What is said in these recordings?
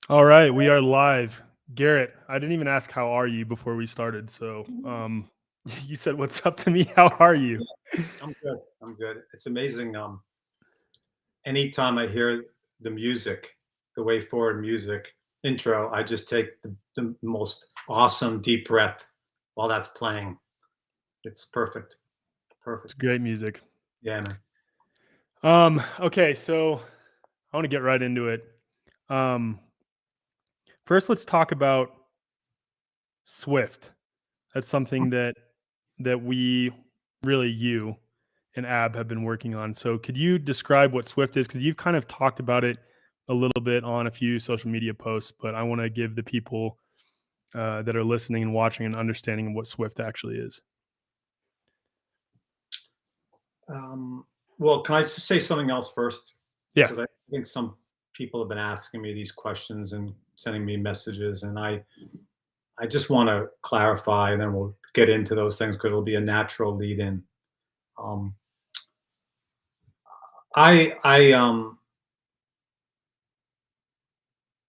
All right, we are live. Garrett, I didn't even ask how are you before we started. So, you said what's up to me. How are you? I'm good. I'm good. It's amazing. Anytime I hear the music, the way forward music intro, I just take the most awesome deep breath while that's playing. It's perfect. It's Perfect. great music. Yeah, man. Okay, so I want to get right into it. Um, First let's talk about Swift. That's something that we really you and Ab have been working on. So could you describe what Swift is? Because you've kind of talked about it a little bit on a few social media posts, but I want to give the people that are listening and watching an understanding of what Swift actually is. Um, well, can I just say something else first? Yeah. Because I think some people have been asking me these questions and sending me messages, and I just want to clarify, and then we'll get into those things because it'll be a natural lead in. Um, I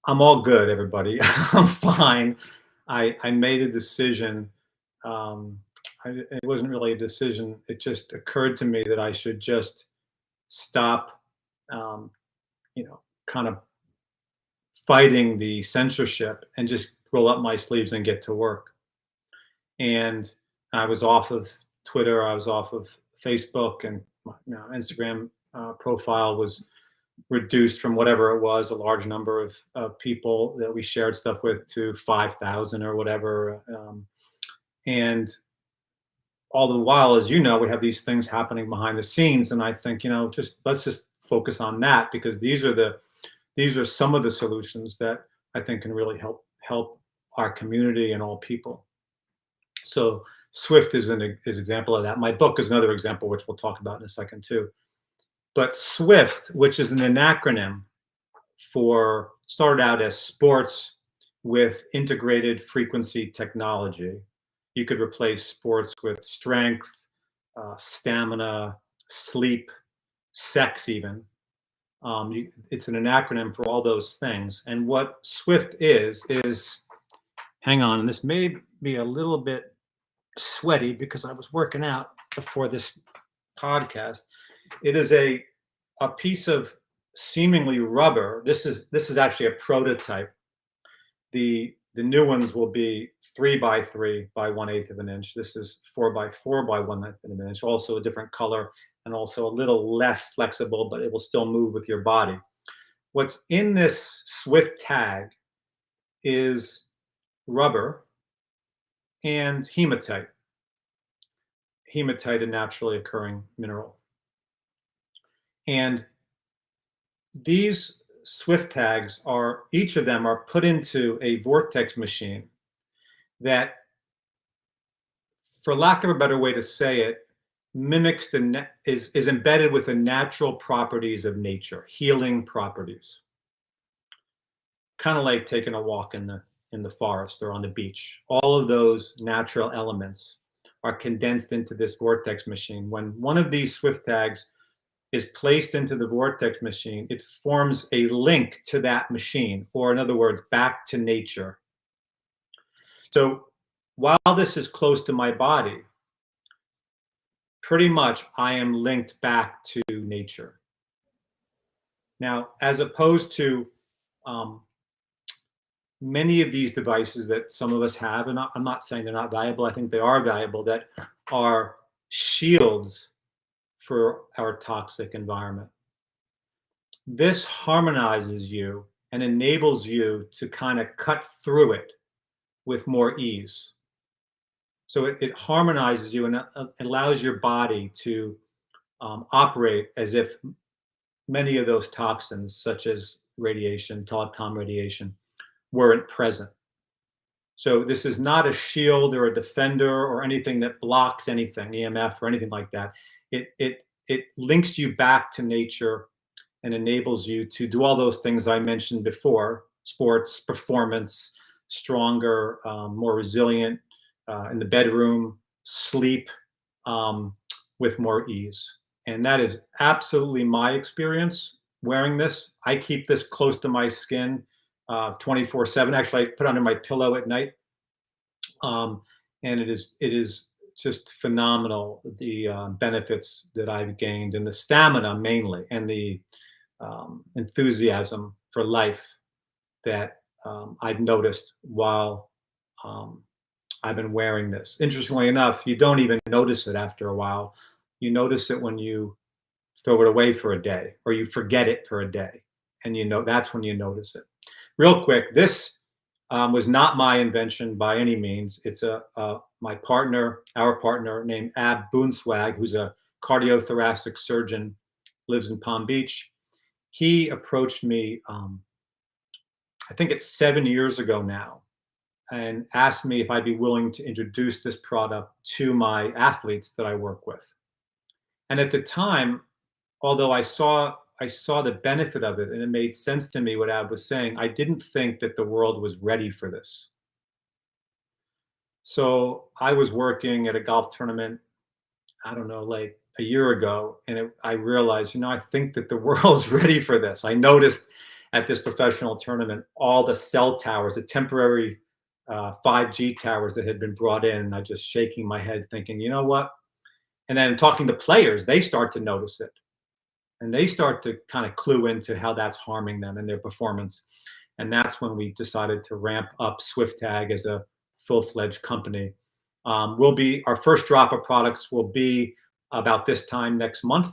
I'm all good, everybody. I'm fine. I made a decision. Um, it wasn't really a decision. It just occurred to me that I should just stop, um, kind of fighting the censorship and just roll up my sleeves and get to work. And I was off of Twitter. I was off of Facebook, and my Instagram profile was reduced from whatever it was, a large number of people that we shared stuff with, to 5,000 or whatever. And all the while, as you know, we have these things happening behind the scenes. And I think, just let's just focus on that, because these are some of the solutions that I think can really help our community and all people. So Swift is an example of that. My book is another example, which we'll talk about in a second too. But Swift, which is an acronym for, started out as sports with integrated frequency technology. You could replace sports with strength, stamina, sleep, sex, even. It's an acronym for all those things. And what Swift is, hang on, and this may be a little bit sweaty because I was working out before this podcast. It is a piece of seemingly rubber. This is actually a prototype. The new ones will be 3 by 3 by 1/8 of an inch. This is 4 by 4 by 1/8 of an inch. Also a different color and also a little less flexible, but it will still move with your body. What's in this Swift tag is rubber and hematite. Hematite, a naturally occurring mineral. And these Swift tags are, each of them are put into a Vortex machine that, for lack of a better way to say it, mimics is embedded with the natural properties of nature, healing properties. Kind of like taking a walk in the forest or on the beach. All of those natural elements are condensed into this Vortex machine. When one of these Swift tags is placed into the Vortex machine, it forms a link to that machine, or in other words, back to nature. So while this is close to my body, pretty much I am linked back to nature. Now, as opposed to um, many of these devices that some of us have, and I'm not saying they're not valuable, I think they are valuable, that are shields for our toxic environment. This harmonizes you and enables you to kind of cut through it with more ease. So it harmonizes you and allows your body to operate as if many of those toxins, such as radiation, telecom radiation, weren't present. So this is not a shield or a defender or anything that blocks anything, EMF or anything like that. It links you back to nature and enables you to do all those things I mentioned before: sports, performance, stronger, more resilient in the bedroom, sleep um, with more ease. And that is absolutely my experience wearing this. I keep this close to my skin 24/7. Actually, I put it under my pillow at night, um, and it is just phenomenal, the benefits that I've gained, and the stamina mainly, and the enthusiasm for life that I've noticed while um, I've been wearing this. Interestingly enough, you don't even notice it after a while. You notice it when you throw it away for a day or you forget it for a day. And that's when you notice it. Real quick, this was not my invention by any means. It's our partner named Ab Boonswag, who's a cardiothoracic surgeon, lives in Palm Beach. He approached me, I think it's 7 years ago now, and asked me if I'd be willing to introduce this product to my athletes that I work with. And at the time, although I saw the benefit of it and it made sense to me what Ab was saying, I didn't think that the world was ready for this. So I was working at a golf tournament, I don't know, like a year ago, and I realized, I think that the world's ready for this. I noticed at this professional tournament all the cell towers, the temporary 5G towers that had been brought in, and I just shaking my head, thinking, you know what? And then talking to players, they start to notice it, and they start to kind of clue into how that's harming them and their performance. And that's when we decided to ramp up SwiftTag as a full-fledged company. Our first drop of products will be about this time next month,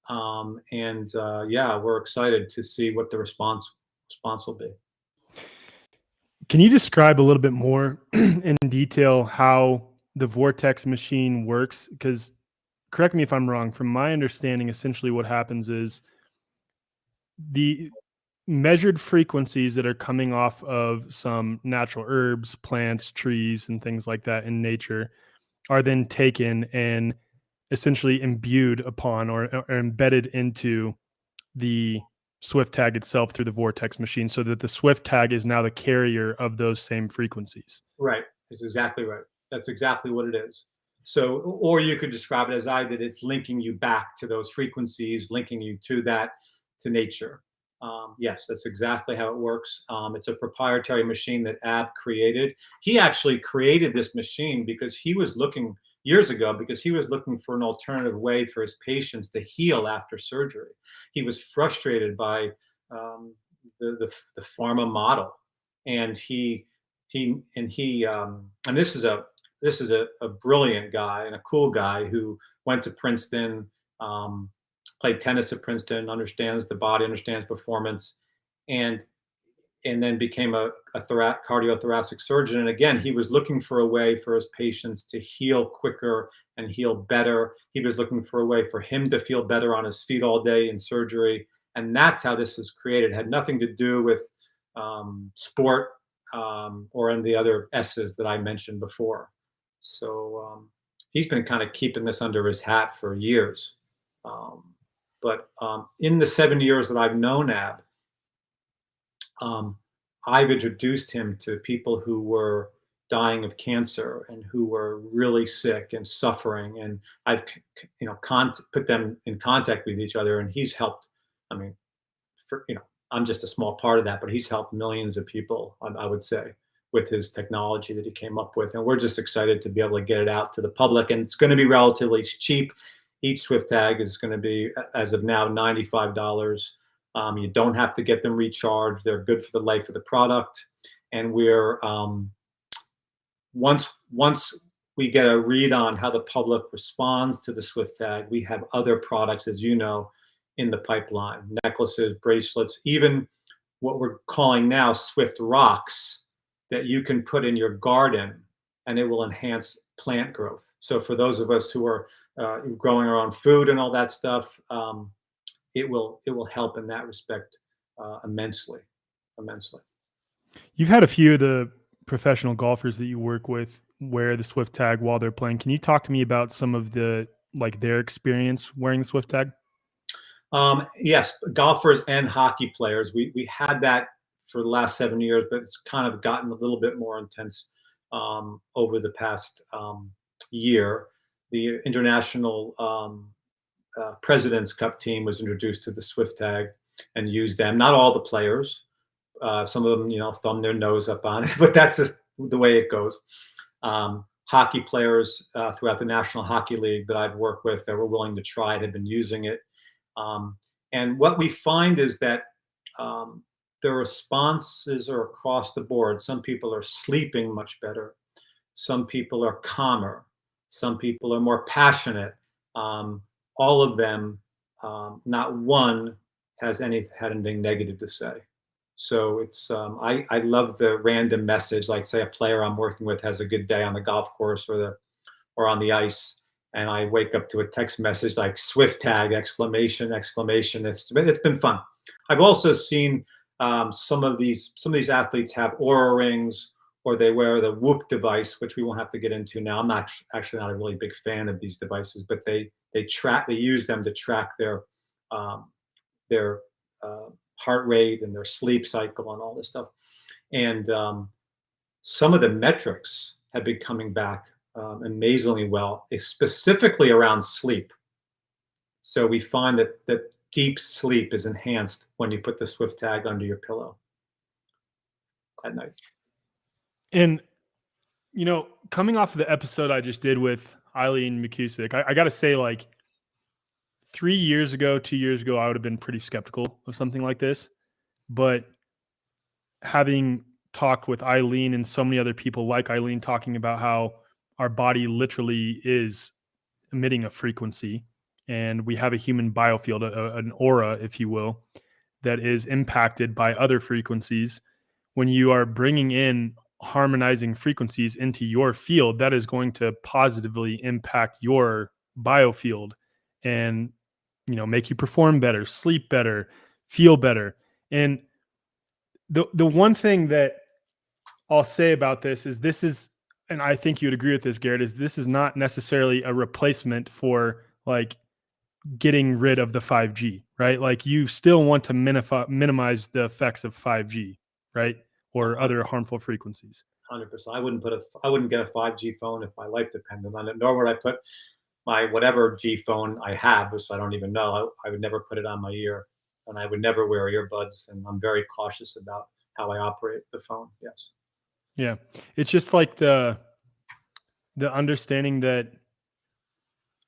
and yeah, we're excited to see what the response will be. Can you describe a little bit more in detail how the Vortex machine works? Because correct me if I'm wrong. From my understanding, essentially what happens is the measured frequencies that are coming off of some natural herbs, plants, trees, and things like that in nature are then taken and essentially imbued upon or embedded into the Swift tag itself through the Vortex machine so that the Swift tag is now the carrier of those same frequencies. Right. That's exactly right. That's exactly what it is. So, or you could describe it as I did. It's linking you back to those frequencies, linking you to nature. Yes, that's exactly how it works. It's a proprietary machine that Ab created. He actually created this machine because he was looking years ago because he was looking for an alternative way for his patients to heal after surgery. He was frustrated by the pharma model, and and this is a brilliant guy and a cool guy who went to Princeton, um, played tennis at Princeton, understands the body, understands performance, and and then became a cardiothoracic surgeon. And again, he was looking for a way for his patients to heal quicker and heal better. He was looking for a way for him to feel better on his feet all day in surgery. And that's how this was created. It had nothing to do with sport or any of the other S's that I mentioned before. So he's been kind of keeping this under his hat for years. Um, but in the 7 years that I've known Ab, um, I've introduced him to people who were dying of cancer and who were really sick and suffering, and I've put them in contact with each other, and he's helped. I mean, I'm just a small part of that, but he's helped millions of people, I would say, with his technology that he came up with, and we're just excited to be able to get it out to the public, and it's going to be relatively cheap. Each Swift tag is going to be, as of now, $95. You don't have to get them recharged. They're good for the life of the product. And we're once we get a read on how the public responds to the Swift tag, we have other products, as you know, in the pipeline: necklaces, bracelets, even what we're calling now Swift rocks that you can put in your garden, and it will enhance plant growth. So for those of us who are growing our own food and all that stuff, it will help in that respect immensely, immensely. You've had a few of the professional golfers that you work with wear the Swift tag while they're playing. Can you talk to me about some of their experience wearing the Swift tag? Yes, golfers and hockey players. We had that for the last 7 years, but it's kind of gotten a little bit more intense over the past year. The international President's Cup team was introduced to the Swift tag and used them. Not all the players, Some of them, thumb their nose up on it, but that's just the way it goes. Hockey players throughout the National Hockey League that I've worked with that were willing to try it have been using it. Um, and what we find is that um, the responses are across the board. Some people are sleeping much better. Some people are calmer. Some people are more passionate. Um, all of them, not one has had anything negative to say. So it's I love the random message, like say a player I'm working with has a good day on the golf course or on the ice, and I wake up to a text message like Swift tag exclamation exclamation. It's been fun. I've also seen some of these athletes have Aura rings or they wear the Whoop device, which we won't have to get into now. I'm not actually not a really big fan of these devices, but they use them to track um, their heart rate and their sleep cycle and all this stuff. And some of the metrics have been coming back amazingly well, specifically around sleep. So we find that deep sleep is enhanced when you put the Swift tag under your pillow at night. And coming off of the episode I just did with Eileen McCusick, I got to say, like 3 years ago, 2 years ago, I would have been pretty skeptical of something like this. But having talked with Eileen and so many other people like Eileen talking about how our body literally is emitting a frequency and we have a human biofield, an aura, if you will, that is impacted by other frequencies. When you are bringing in harmonizing frequencies into your field, that is going to positively impact your biofield and make you perform better, sleep better, feel better. And the one thing that I'll say about this is, and I think you would agree with this, Garrett, is this is not necessarily a replacement for like getting rid of the 5G, right? Like you still want to minimize the effects of 5G, right? Or other harmful frequencies. 100%. I wouldn't get a 5G phone if my life depended on it, nor would I put my whatever G phone I have, which I don't even know. I would never put it on my ear, and I would never wear earbuds. And I'm very cautious about how I operate the phone. Yes. Yeah. It's just like the understanding that,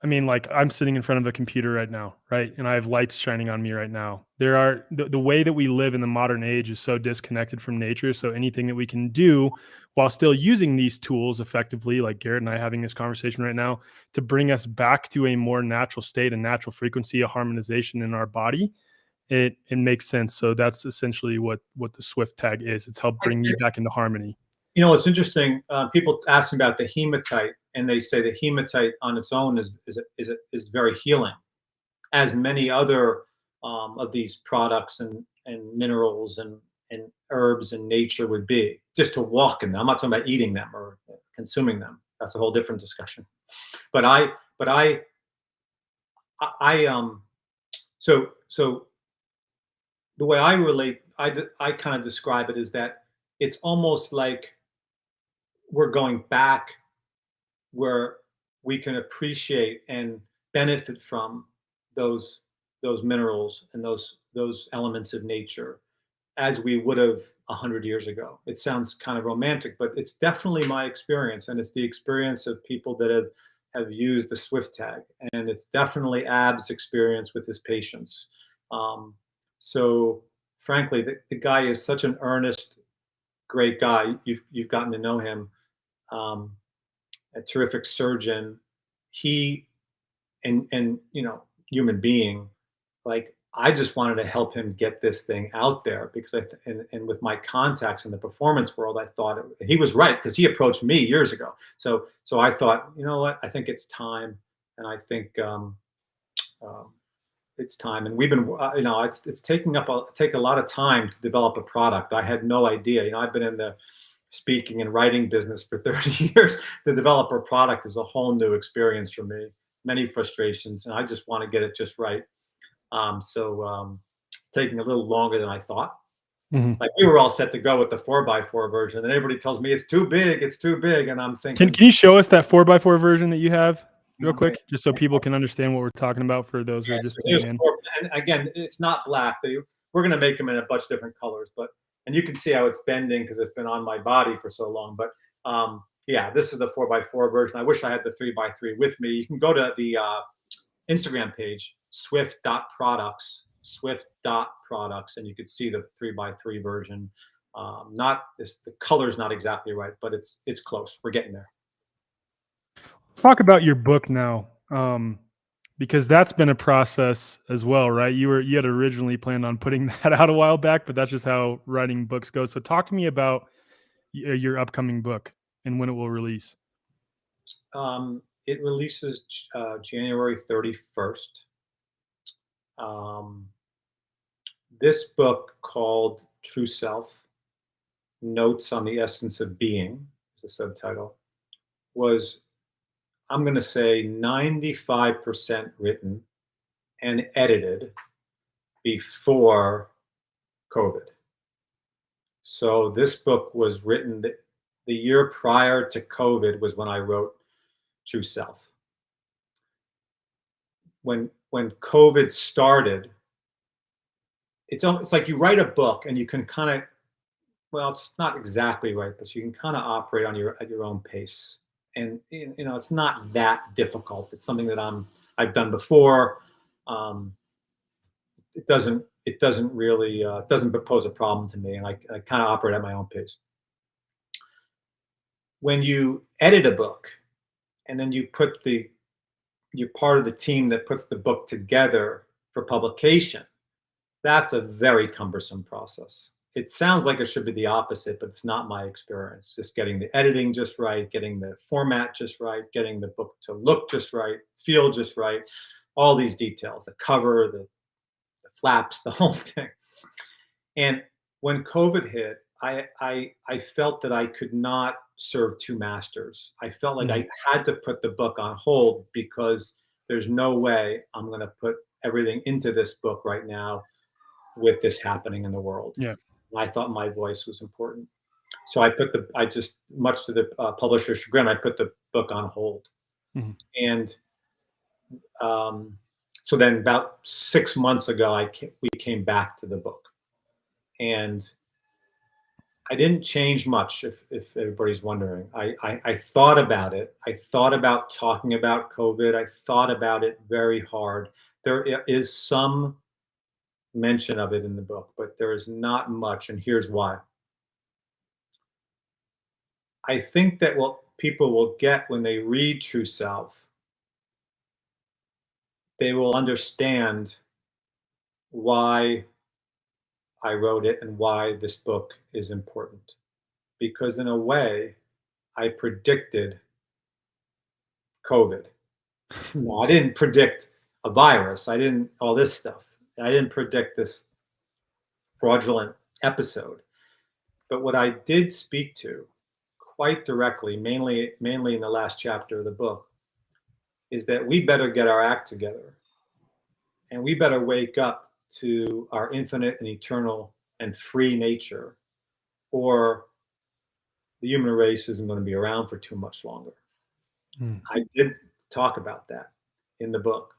I mean, like I'm sitting in front of a computer right now, right? And I have lights shining on me right now. There are the way that we live in the modern age is so disconnected from nature. So anything that we can do while still using these tools effectively, like Garrett and I having this conversation right now, to bring us back to a more natural state, a natural frequency, a harmonization in our body, it makes sense. So that's essentially what the Swift tag is. It's helped bring you back into harmony. It's interesting. People ask me about the hematite, and they say the hematite on its own is very healing, as many other of these products and minerals and herbs in nature would be. Just to walk in them. I'm not talking about eating them or consuming them. That's a whole different discussion. But so the way I relate, I kind of describe it is that it's almost like we're going back where we can appreciate and benefit from those minerals and those elements of nature as we would have 100 years ago. It sounds kind of romantic, but it's definitely my experience, and it's the experience of people that have used the Swift tag, and it's definitely Ab's experience with his patients. So frankly, the guy is such an earnest, great guy. You've gotten to know him. A terrific surgeon. He and human being. Like I just wanted to help him get this thing out there because and with my contacts in the performance world, I thought he was right because he approached me years ago. So I thought, you know what, I think it's time, and I think it's time. And we've been, it's take a lot of time to develop a product. I had no idea. I've been in the speaking and writing business for 30 years. To develop a product is a whole new experience for me. Many frustrations, and I just want to get it just right. It's taking a little longer than I thought. Mm-hmm. Like we were all set to go with the 4x4 version, and everybody tells me it's too big, and I'm thinking, Can you show us that 4x4 version that you have real quick, just so people can understand what we're talking about for those who are just tuning in? And again, it's not black. We're going to make them in a bunch of different colors, but and you can see how it's bending because it's been on my body for so long. But yeah, this is the 4x4 version. I wish I had the 3x3 with me. You can go to the Instagram page, swift.products, and you could see the 3x3 version. Not this, the color's not exactly right, but it's close. We're getting there. Let's talk about your book now, because that's been a process as well, right? You had originally planned on putting that out a while back, but that's just how writing books goes. So talk to me about your upcoming book and when it will release. It releases January 31st. Um, this book called True Self, Notes on the Essence of Being, is the subtitle, was, I'm going to say, 95% written and edited before COVID. So this book was written the year prior to COVID was when I wrote True Self. When COVID started, it's like you write a book and you can kind of, well, it's not exactly right, but you can kind of operate on at your own pace. And it's not that difficult. It's something that I've done before. Um, it doesn't really doesn't pose a problem to me, and I kind of operate at my own pace. When you edit a book and then you're part of the team that puts the book together for publication, that's a very cumbersome process. It sounds like it should be the opposite, but it's not my experience. Just getting the editing just right, getting the format just right, getting the book to look just right, feel just right, all these details, the cover, the flaps, the whole thing. And when COVID hit, I felt that I could not serve two masters. I felt like Mhm. I had to put the book on hold because there's no way I'm going to put everything into this book right now with this happening in the world. Yeah. And I thought my voice was important. So I just, much to the publisher's chagrin, I put the book on hold. Mhm. And um, so then about 6 months ago, we came back to the book. And I didn't change much, if everybody's wondering. I thought about it. I thought about talking about COVID. I thought about it very hard. There is some mention of it in the book, but there is not much. And here's why. I think that what people will get when they read True Self, they will understand why I wrote it and why this book is important. Because in a way, I predicted COVID. No, I didn't predict a virus. I didn't all this stuff. I didn't predict this fraudulent episode. But what I did speak to quite directly, mainly in the last chapter of the book, is that we better get our act together and we better wake up to our infinite and eternal and free nature, or the human race isn't going to be around for too much longer. Mm. I did talk about that in the book.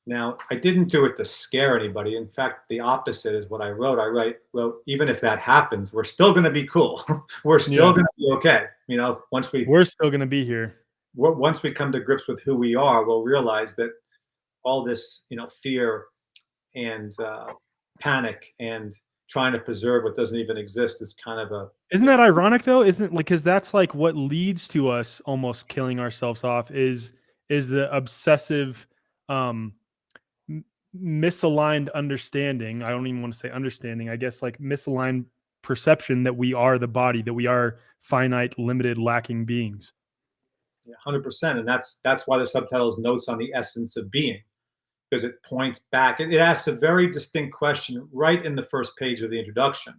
Now, I didn't do it to scare anybody. In fact, the opposite is what I wrote. Wrote, even if that happens, we're still going to be cool. We're still Yeah. going to be okay. We're still gonna be here. Once we come to grips with who we are, we'll realize that all this, fear and panic and trying to preserve what doesn't even exist is kind of a, Isn't that ironic though? Isn't like because that's like what leads to us almost killing ourselves off is the obsessive um m- misaligned understanding. I don't even want to say understanding. I guess like misaligned perception that we are the body, that we are finite, limited, lacking beings. 100%. And that's why the subtitle is Notes on the Essence of Being, because it points back. It asks a very distinct question right in the first page of the introduction.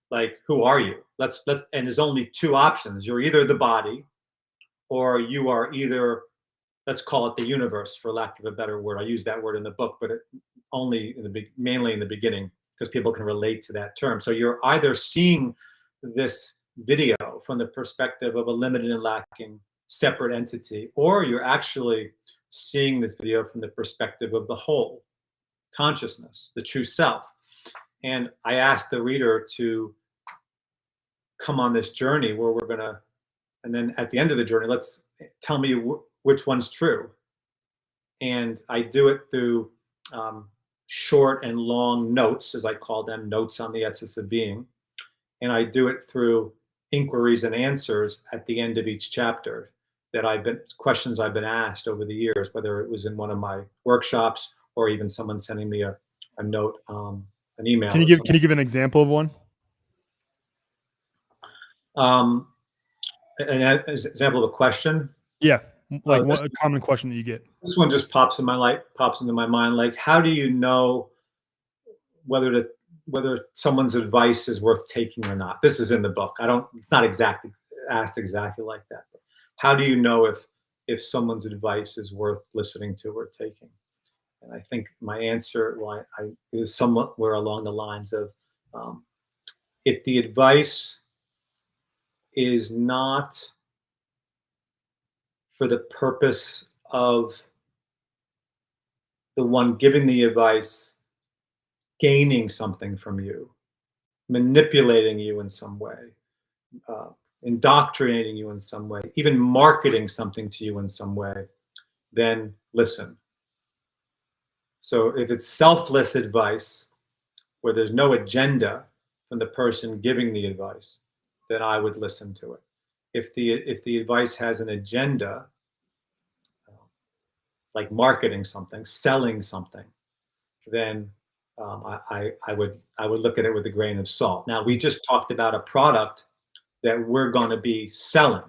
Like, who are you? And there's only two options. You're either the body, or you are either, let's call it the universe, for lack of a better word. I use that word in the book, but only mainly in the beginning, because people can relate to that term. So you're either seeing this video from the perspective of a limited and lacking separate entity, or you're actually seeing this video from the perspective of the whole consciousness, the true self. And I asked the reader to come on this journey where we're gonna, and then at the end of the journey, let's tell me which one's true. And I do it through short and long notes, as I call them, notes on the essence of being. And I do it through inquiries and answers at the end of each chapter that questions I've been asked over the years, whether it was in one of my workshops or even someone sending me a note, an email or Can something. you give an example of one? Um, an example of a question. Yeah, like This a common question that you get. this one just pops into my mind. Like, how do you know whether to whether someone's advice is worth taking or not? This is in the book. I don't. It's not exactly asked exactly like that. But how do you know if someone's advice is worth listening to or taking? And I think my answer, well, I is somewhere along the lines of, um, if the advice is not for the purpose of the one giving the advice gaining something from you, manipulating you in some way, uh, indoctrinating you in some way, even marketing something to you in some way, then listen. So if it's selfless advice where there's no agenda from the person giving the advice, then I would listen to it. If the advice has an agenda, like marketing something, selling something, then I would look at it with a grain of salt. Now we just talked about a product that we're going to be selling,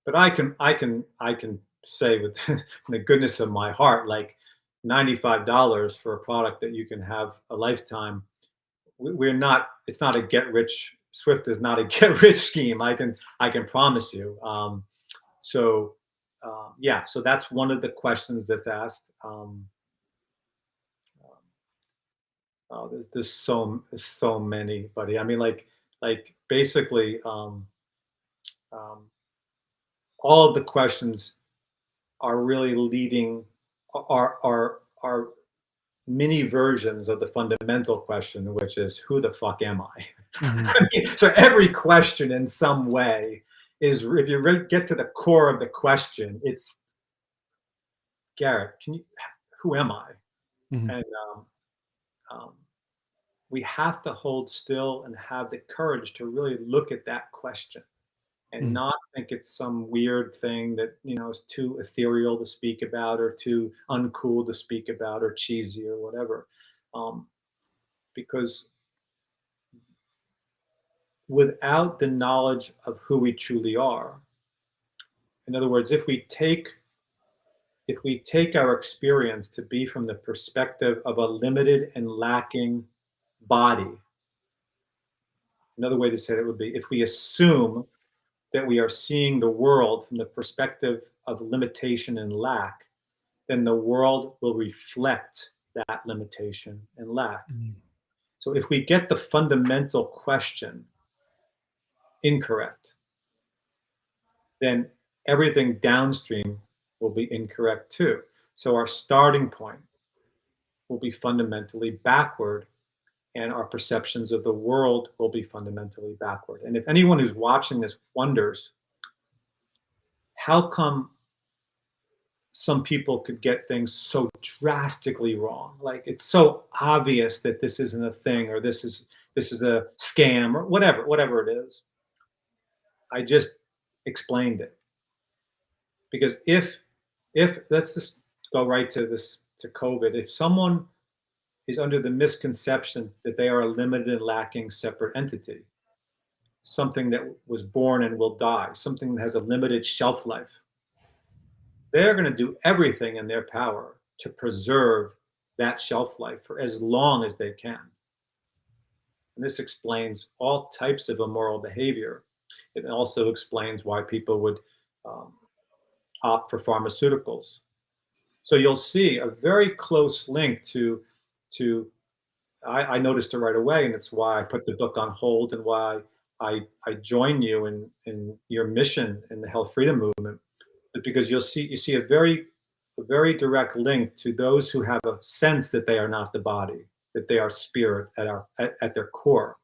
but I can say with the goodness of my heart, like $95 for a product that you can have a lifetime. We're not. It's not a get rich. Swift is not a get rich scheme. I can promise you. So yeah. So that's one of the questions that's asked. Oh, there's so many, buddy. I mean, like basically, um, all of the questions are really leading are mini versions of the fundamental question, which is who the fuck am I? Mhm. I mean, so every question in some way is, if you really get to the core of the question, it's Garrett, who am I? Mhm. And um, we have to hold still and have the courage to really look at that question and Mhm. not think it's some weird thing that is too ethereal to speak about or too uncool to speak about or cheesy or whatever. Um, because without the knowledge of who we truly are, in other words, if we take our experience to be from the perspective of a limited and lacking body, another way to say it would be, if we assume that we are seeing the world from the perspective of limitation and lack, then the world will reflect that limitation and lack. Mhm. So if we get the fundamental question incorrect, then everything downstream will be incorrect too. So our starting point will be fundamentally backward, and our perceptions of the world will be fundamentally backward. And if anyone who's watching this wonders, how come some people could get things so drastically wrong? Like, it's so obvious that this isn't a thing, or this is a scam, or whatever it is. I just explained it. Because if let's just go right to this, to COVID. If someone is under the misconception that they are a limited and lacking separate entity, something that was born and will die, something that has a limited shelf life, they're going to do everything in their power to preserve that shelf life for as long as they can. And this explains all types of immoral behavior. It also explains why people would um, opt for pharmaceuticals. So you'll see a very close link to I noticed it right away, and it's why I put the book on hold and why I join you in your mission in the health freedom movement, because you see a very direct link to those who have a sense that they are not the body, that they are spirit at their core.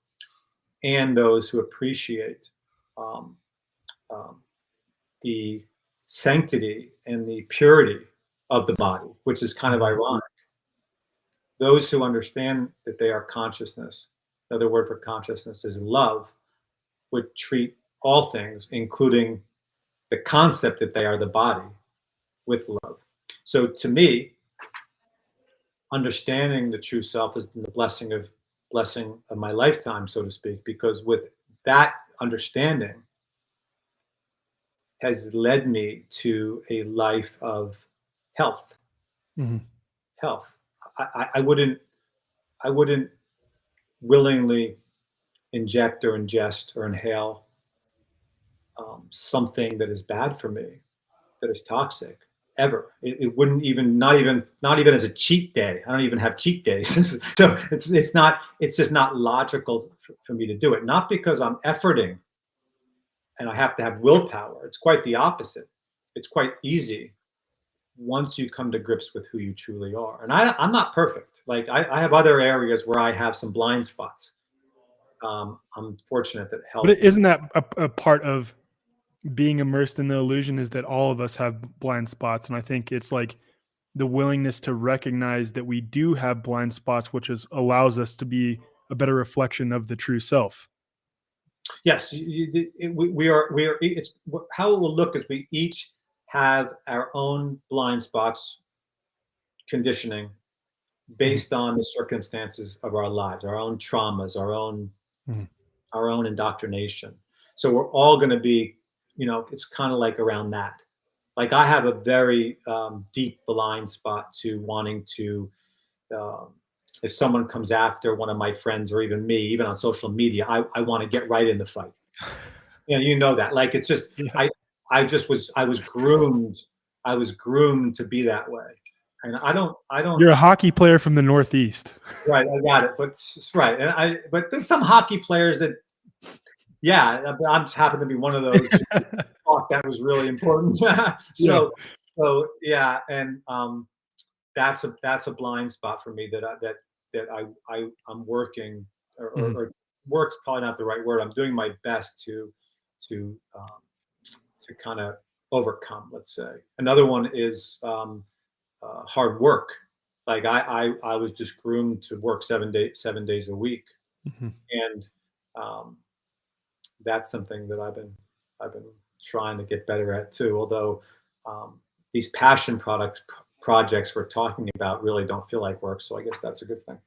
and those who appreciate um, um, the sanctity and the purity of the body, which is kind of Mhm. ironic. Those who understand that they are consciousness, another word for consciousness is love, would treat all things, including the concept that they are the body, with love. So to me, understanding the true self has been the blessing of my lifetime, so to speak, because with that understanding has led me to a life of health. Mhm. Health. I wouldn't willingly inject or ingest or inhale something that is bad for me, that is toxic, ever. It wouldn't even, not even as a cheat day. I don't even have cheat days. So it's just not logical for me to do it. Not because I'm efforting and I have to have willpower. It's quite the opposite. It's quite easy once you come to grips with who you truly are. And I'm not perfect. Like I have other areas where I have some blind spots. I'm fortunate that But health is. isn't that a part of being immersed in the illusion is that all of us have blind spots, and I think it's like the willingness to recognize that we do have blind spots, which is allows us to be a better reflection of the true self. Yes, we are. It's how it will look is we each have our own blind spots, conditioning Mhm. based on the circumstances of our lives, our own traumas, Mhm. our own indoctrination. So we're all going to be, it's kind of like around that. Like I have a very deep blind spot to wanting to, um, if someone comes after one of my friends or even me, even on social media, I want to get right in the fight. You know that. Like it's just Yeah. I was groomed to be that way. And I don't You're a hockey player from the Northeast. right, I got it. But right. And but there's some hockey players that yeah, I'm just happen to be one of those who thought that was really important. Yeah. so yeah, and that's a blind spot for me I'm working Mhm. or work's probably not the right word. I'm doing my best to kind of overcome. Let's say another one is hard work. Like I was just groomed to work 7 days a week, Mhm. and um, that's something that I've been trying to get better at too. Although these passion projects we're talking about really don't feel like work, so I guess that's a good thing.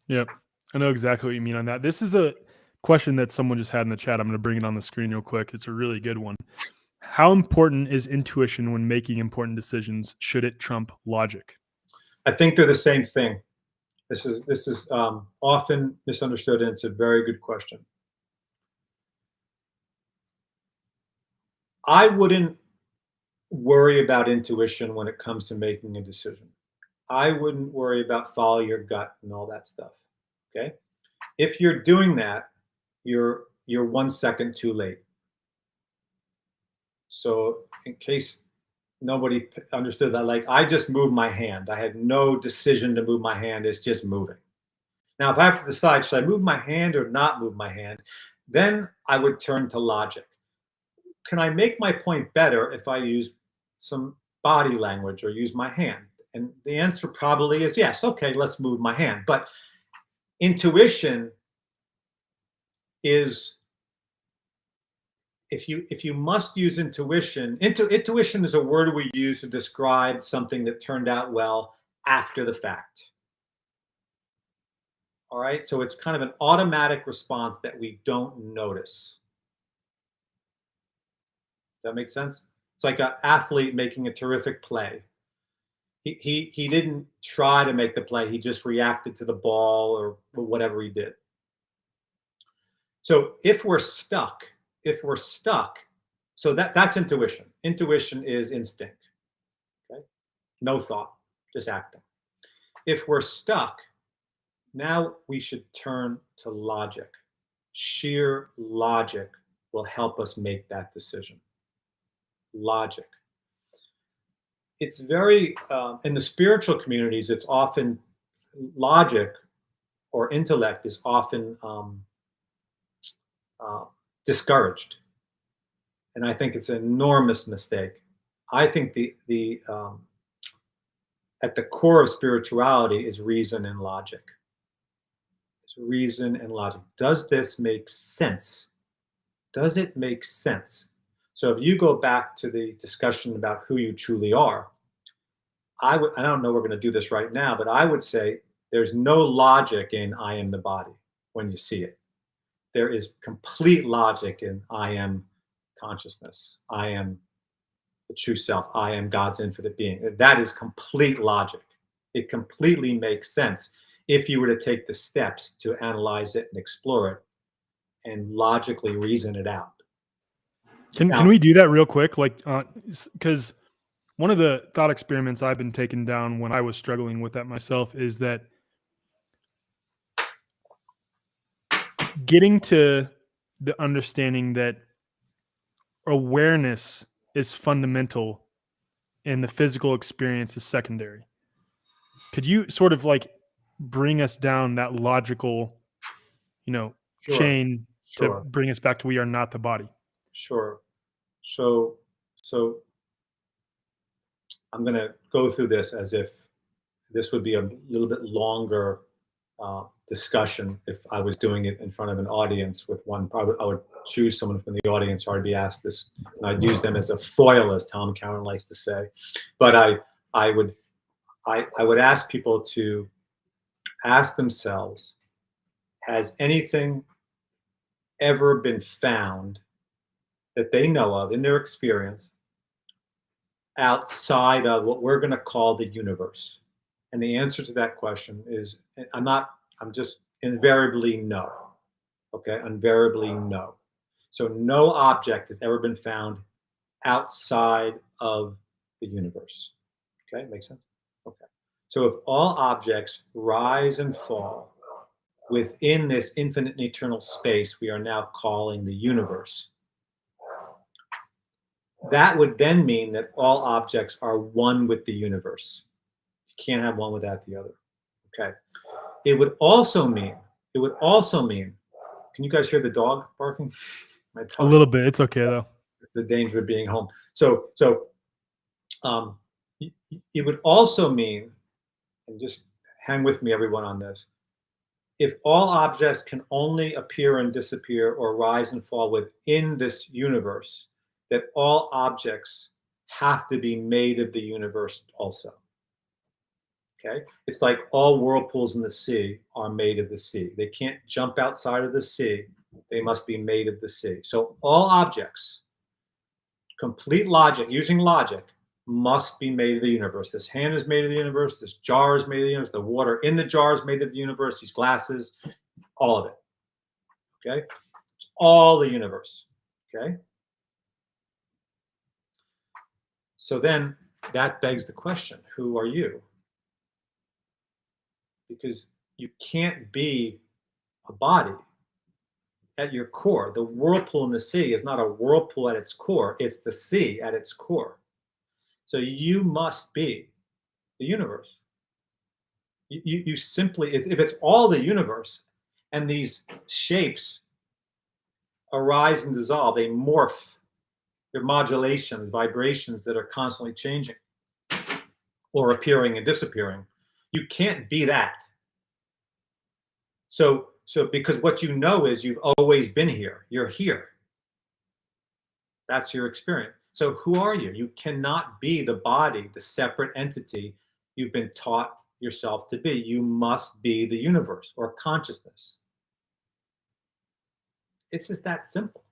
Yep. I know exactly what you mean on that. This is a question that someone just had in the chat. I'm going to bring it on the screen real quick. It's a really good one. How important is intuition when making important decisions? Should it trump logic? I think they're the same thing. This is often misunderstood, and it's a very good question. I wouldn't worry about intuition when it comes to making a decision. I wouldn't worry about follow your gut and all that stuff. Okay? If you're doing that, you're 1 second too late. So in case nobody understood that, like I just moved my hand. I had no decision to move my hand. It's just moving. Now, if I have to decide, should I move my hand or not move my hand, then I would turn to logic. Can I make my point better if I use some body language or use my hand? And the answer probably is yes. Okay, let's move my hand. But intuition is if you must use intuition, intuition is a word we use to describe something that turned out well after the fact. All right, so it's kind of an automatic response that we don't notice. Does that make sense? It's like an athlete making a terrific play. He didn't try to make the play. He just reacted to the ball or whatever he did. So if we're stuck, so that's intuition. Intuition is instinct. Okay, no thought, just acting. If we're stuck, now we should turn to logic. Sheer logic will help us make that decision. Logic. It's very in the spiritual communities. It's often logic or intellect is often discouraged, and I think it's an enormous mistake. I think the at the core of spirituality is reason and logic. It's reason and logic. Does this make sense? Does it make sense? So if you go back to the discussion about who you truly are, I don't know we're going to do this right now, but I would say there's no logic in I am the body when you see it. There is complete logic in I am consciousness. I am the true self. I am God's infinite being. That is complete logic. It completely makes sense if you were to take the steps to analyze it and explore it and logically reason it out. Can Now, we do that real quick? Like, because one of the thought experiments I've been taking down when I was struggling with that myself is that getting to the understanding that awareness is fundamental and the physical experience is secondary. Could you sort of like bring us down that logical, sure, chain to sure, bring us back to we are not the body? sure. So, so I'm going to go through this as if this would be a little bit longer discussion if I was doing it in front of an audience with one. Probably I would choose someone from the audience or I'd be asked this, and I'd use them as a foil, as Tom Cowan likes to say. But I would I would ask people to ask themselves, has anything ever been found that they know of in their experience outside of what we're going to call the universe? And the answer to that question is I'm just invariably no. Okay, invariably no. So no object has ever been found outside of the universe. Okay, makes sense? Okay. So if all objects rise and fall within this infinite and eternal space we are now calling the universe, that would then mean that all objects are one with the universe. You can't have one without the other. Okay. It would also mean, can you guys hear the dog barking? My A dog's little bit. It's okay though. the danger of being home. So um, it would also mean, and just hang with me, everyone, on this. If all objects can only appear and disappear or rise and fall within this universe, that all objects have to be made of the universe also. Okay, it's like all whirlpools in the sea are made of the sea. They can't jump outside of the sea. They must be made of the sea. So all objects, complete logic, using logic, must be made of the universe. This hand is made of the universe. This jar is made of the universe. The water in the jar is made of the universe. These glasses, all of it. Okay, it's all the universe. Okay. So then that begs the question: who are you? Because you can't be a body at your core. The whirlpool in the sea is not a whirlpool at its core, it's the sea at its core. So you must be the universe. You simply, if it's all the universe and these shapes arise and dissolve, they morph, they're modulations, vibrations that are constantly changing or appearing and disappearing. You can't be that. So because what you know is you've always been here. You're here. That's your experience. So who are you? You cannot be the body, the separate entity you've been taught yourself to be. You must be the universe or consciousness. It's just that simple.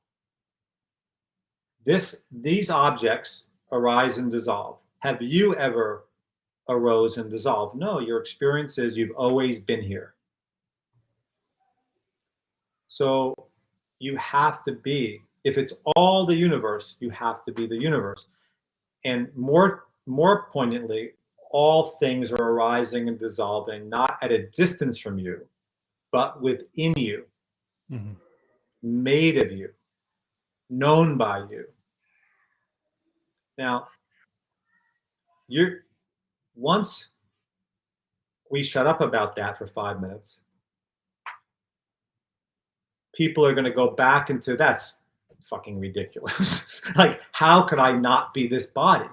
These objects arise and dissolve. Have you ever arose and dissolved? No, your experience is you've always been here. So you have to be, if it's all the universe, you have to be the universe. And more poignantly, all things are arising and dissolving, not at a distance from you, but within you, Mhm. made of you, known by you. Now, once we shut up about that for 5 minutes, people are going to go back into that's fucking ridiculous. Like, how could I not be this body?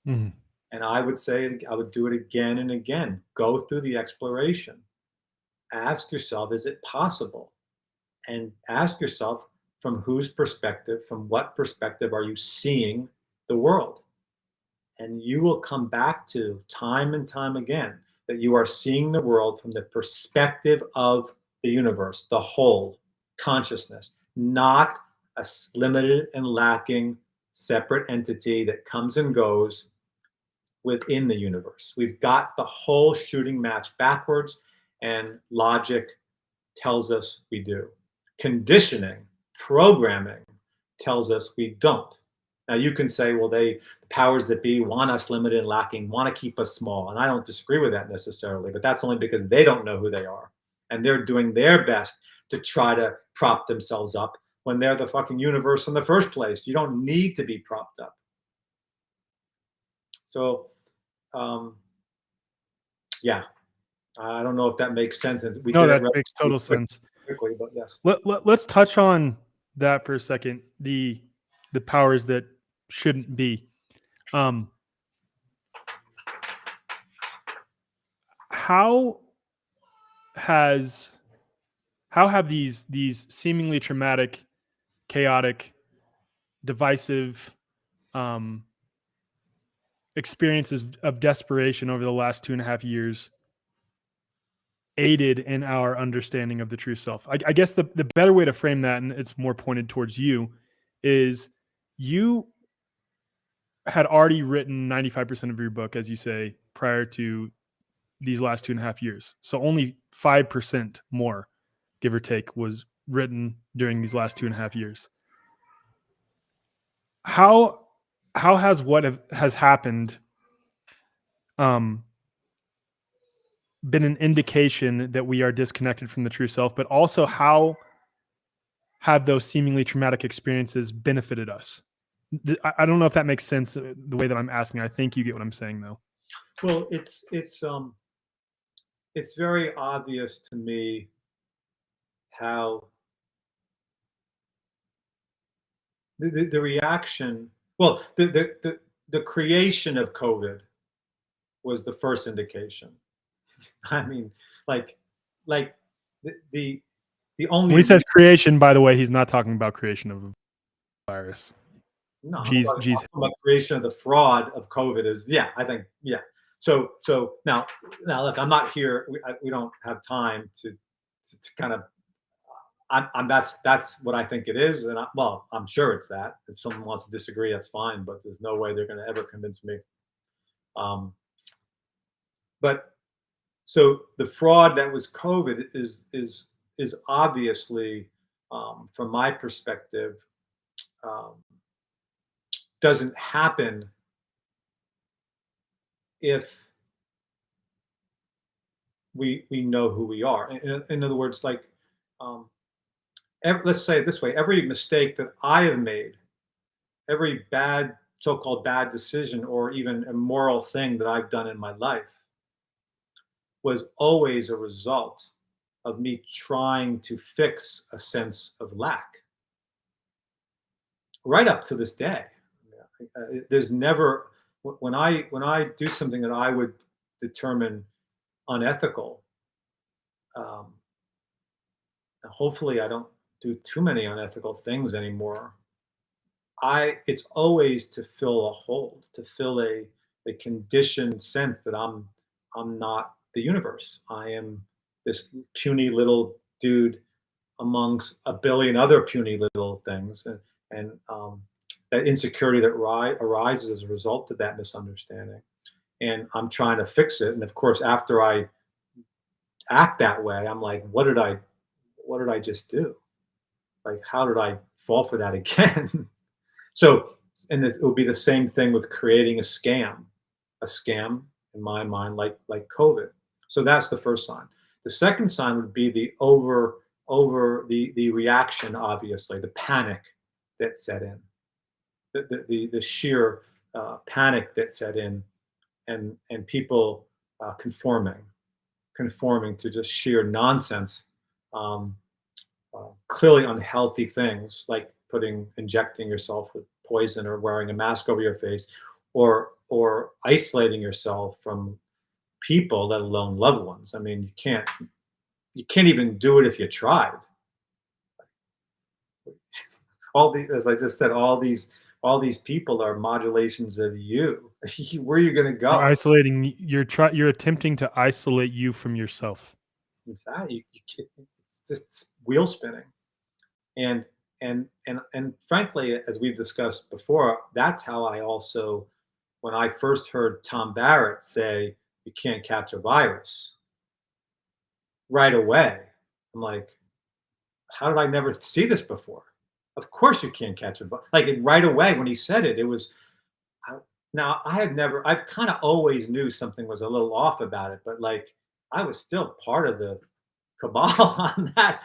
Mhm. And I would say, I would do it again and again. Go through the exploration. Ask yourself, is it possible? And ask yourself, from whose perspective, from what perspective are you seeing the world? And you will come back to time and time again that you are seeing the world from the perspective of the universe, the whole consciousness, not a limited and lacking separate entity that comes and goes within the universe. We've got the whole shooting match backwards, and logic tells us we do. Conditioning, programming tells us we don't. Now you can say, well, the powers that be want us limited and lacking, want to keep us small. And I don't disagree with that necessarily, but that's only because they don't know who they are. And they're doing their best to try to prop themselves up when they're the fucking universe in the first place. You don't need to be propped up. So, um, yeah, I don't know if that makes sense. And we No, did it that relatively makes total sense. quickly, but yes. Let's touch on that for a second. The powers that shouldn't be. Um, how has how have these seemingly traumatic, chaotic, divisive um, experiences of desperation over the last 2.5 years aided in our understanding of the true self? I guess the better way to frame that, and it's more pointed towards you, is you had already written 95% of your book, as you say, prior to these last 2.5 years. So only 5% more, give or take, was written during these last 2.5 years. How has has happened um, been an indication that we are disconnected from the true self, but also how have those seemingly traumatic experiences benefited us? I don't know if that makes sense the way that I'm asking. I think you get what I'm saying, though. Well, it's very obvious to me how the reaction, well, the creation of COVID was the first indication. I mean, like, like the the, the When only he says re- creation, by the way, he's not talking about creation of a virus. no, I'm G's talking about creation of the fraud of COVID is, yeah, I think, yeah. So now look, I'm not here. We don't have time to kind of I'm that's what I think it is, and well, I'm sure it's that. If someone wants to disagree, that's fine, but there's no way they're going to ever convince me. Um, but so the fraud that was COVID is obviously, from my perspective, um, doesn't happen if we know who we are. In other words, like, um, let's say it this way: every mistake that I have made, every bad so-called bad decision or even immoral thing that I've done in my life was always a result of me trying to fix a sense of lack right up to this day. There's never when I do something that I would determine unethical. Um, Hopefully, I don't do too many unethical things anymore. It's always to fill a hole, to fill a conditioned sense that I'm not the universe. I am this puny little dude amongst a billion other puny little things, and that insecurity that arises as a result of that misunderstanding. And I'm trying to fix it. And of course, after I act that way, I'm like, what did I just do? Like, how did I fall for that again? So, and it will be the same thing with creating a scam in my mind, like COVID. So that's the first sign. The second sign would be the over the reaction, obviously, the panic that set in, the sheer panic that set in, and people conforming to just sheer nonsense, um, clearly unhealthy things like injecting yourself with poison or wearing a mask over your face, or isolating yourself from people, let alone loved ones. I mean, you can't even do it if you tried. As I just said, all these people are modulations of you. Where are you going to You're go? isolating you're attempting to isolate you from yourself. Exactly. It's just wheel spinning. And and frankly, as we've discussed before, that's how I also, when I first heard Tom Barrett say you can't catch a virus, right away, I'm like, how did I never see this before? Of course you can't catch a virus. Like right away when he said it, it was I, now I had never. I've kind of always knew something was a little off about it, but like I was still part of the cabal on that.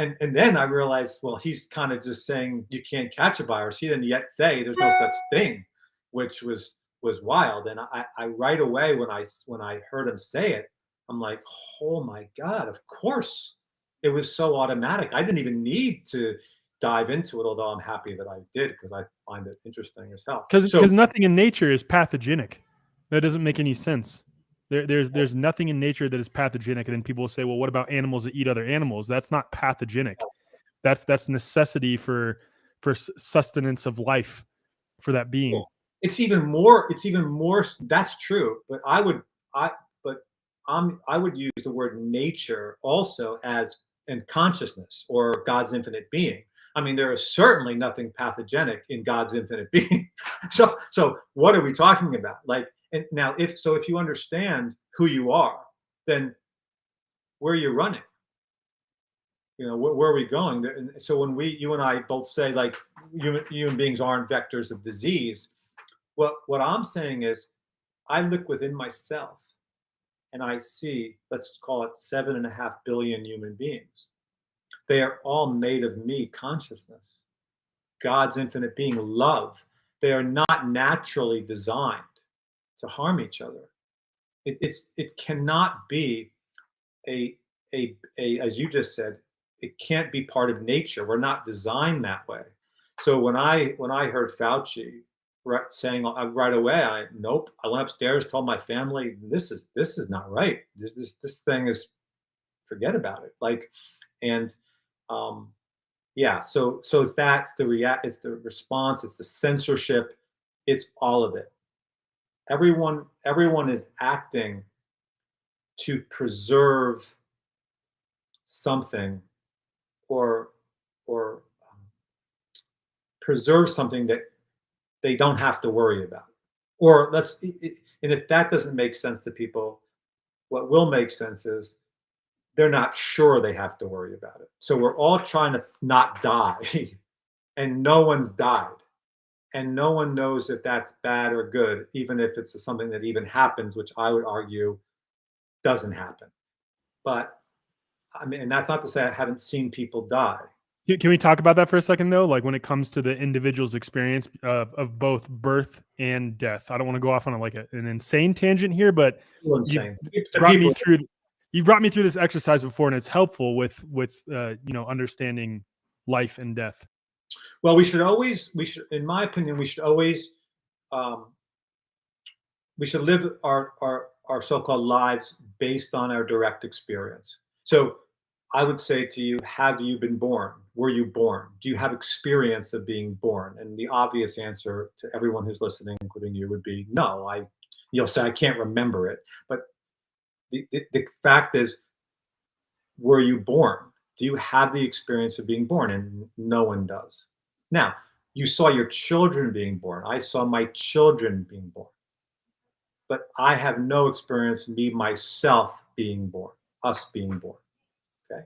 And then I realized, well, he's kind of just saying you can't catch a virus. He didn't yet say there's no such thing, which was wild. And I right away when I heard him say it, I'm like, oh my god, of course, it was so automatic. I didn't even need to dive into it, although I'm happy that I did because I find it interesting as hell. Because So nothing in nature is pathogenic. That doesn't make any sense. There's nothing in nature that is pathogenic, and then people will say, "Well, what about animals that eat other animals?" That's not pathogenic. That's necessity for sustenance of life for that being. cool. It's even more that's true, but I would use the word nature also as in consciousness or God's infinite being. I mean, there is certainly nothing pathogenic in God's infinite being. So what are we talking about? Like, and now if you understand who you are, then where are you running? Where are we going? So when you and I both say like human beings aren't vectors of disease, what I'm saying is I look within myself and I see, let's call it 7.5 billion human beings. They are all made of me consciousness, God's infinite being, love. They are not naturally designed to harm each other. It cannot be a as you just said, it can't be part of nature. We're not designed that way. So when I heard Fauci saying right away, nope. I went upstairs, told my family, this is not right. This thing is, forget about it. Like, and yeah. So it's the response, it's the censorship, it's all of it. Everyone is acting to preserve something, or or preserve something that they don't have to worry about. Or and if that doesn't make sense to people, what will make sense is they're not sure they have to worry about it. So we're all trying to not die, and no one's died. And no one knows if that's bad or good, even if it's something that even happens, which I would argue doesn't happen. But I mean, and that's not to say I haven't seen people die. Can we talk about that for a second though? Like when it comes to the individual's experience of both birth and death. I don't want to go off on an insane tangent here, but People you've insane. To brought me people, through you've brought me through this exercise before, and it's helpful with understanding life and death. well, in my opinion, um, we should live our so-called lives based on our direct experience. So I would say to you, have you been born? Were you born? Do you have experience of being born? And the obvious answer to everyone who's listening, including you, would be no. You'll say I can't remember it. But the fact is, were you born? Do you have the experience of being born? And no one does. Now, you saw your children being born. I saw my children being born, but I have no experience, me myself being born, us being born. Okay.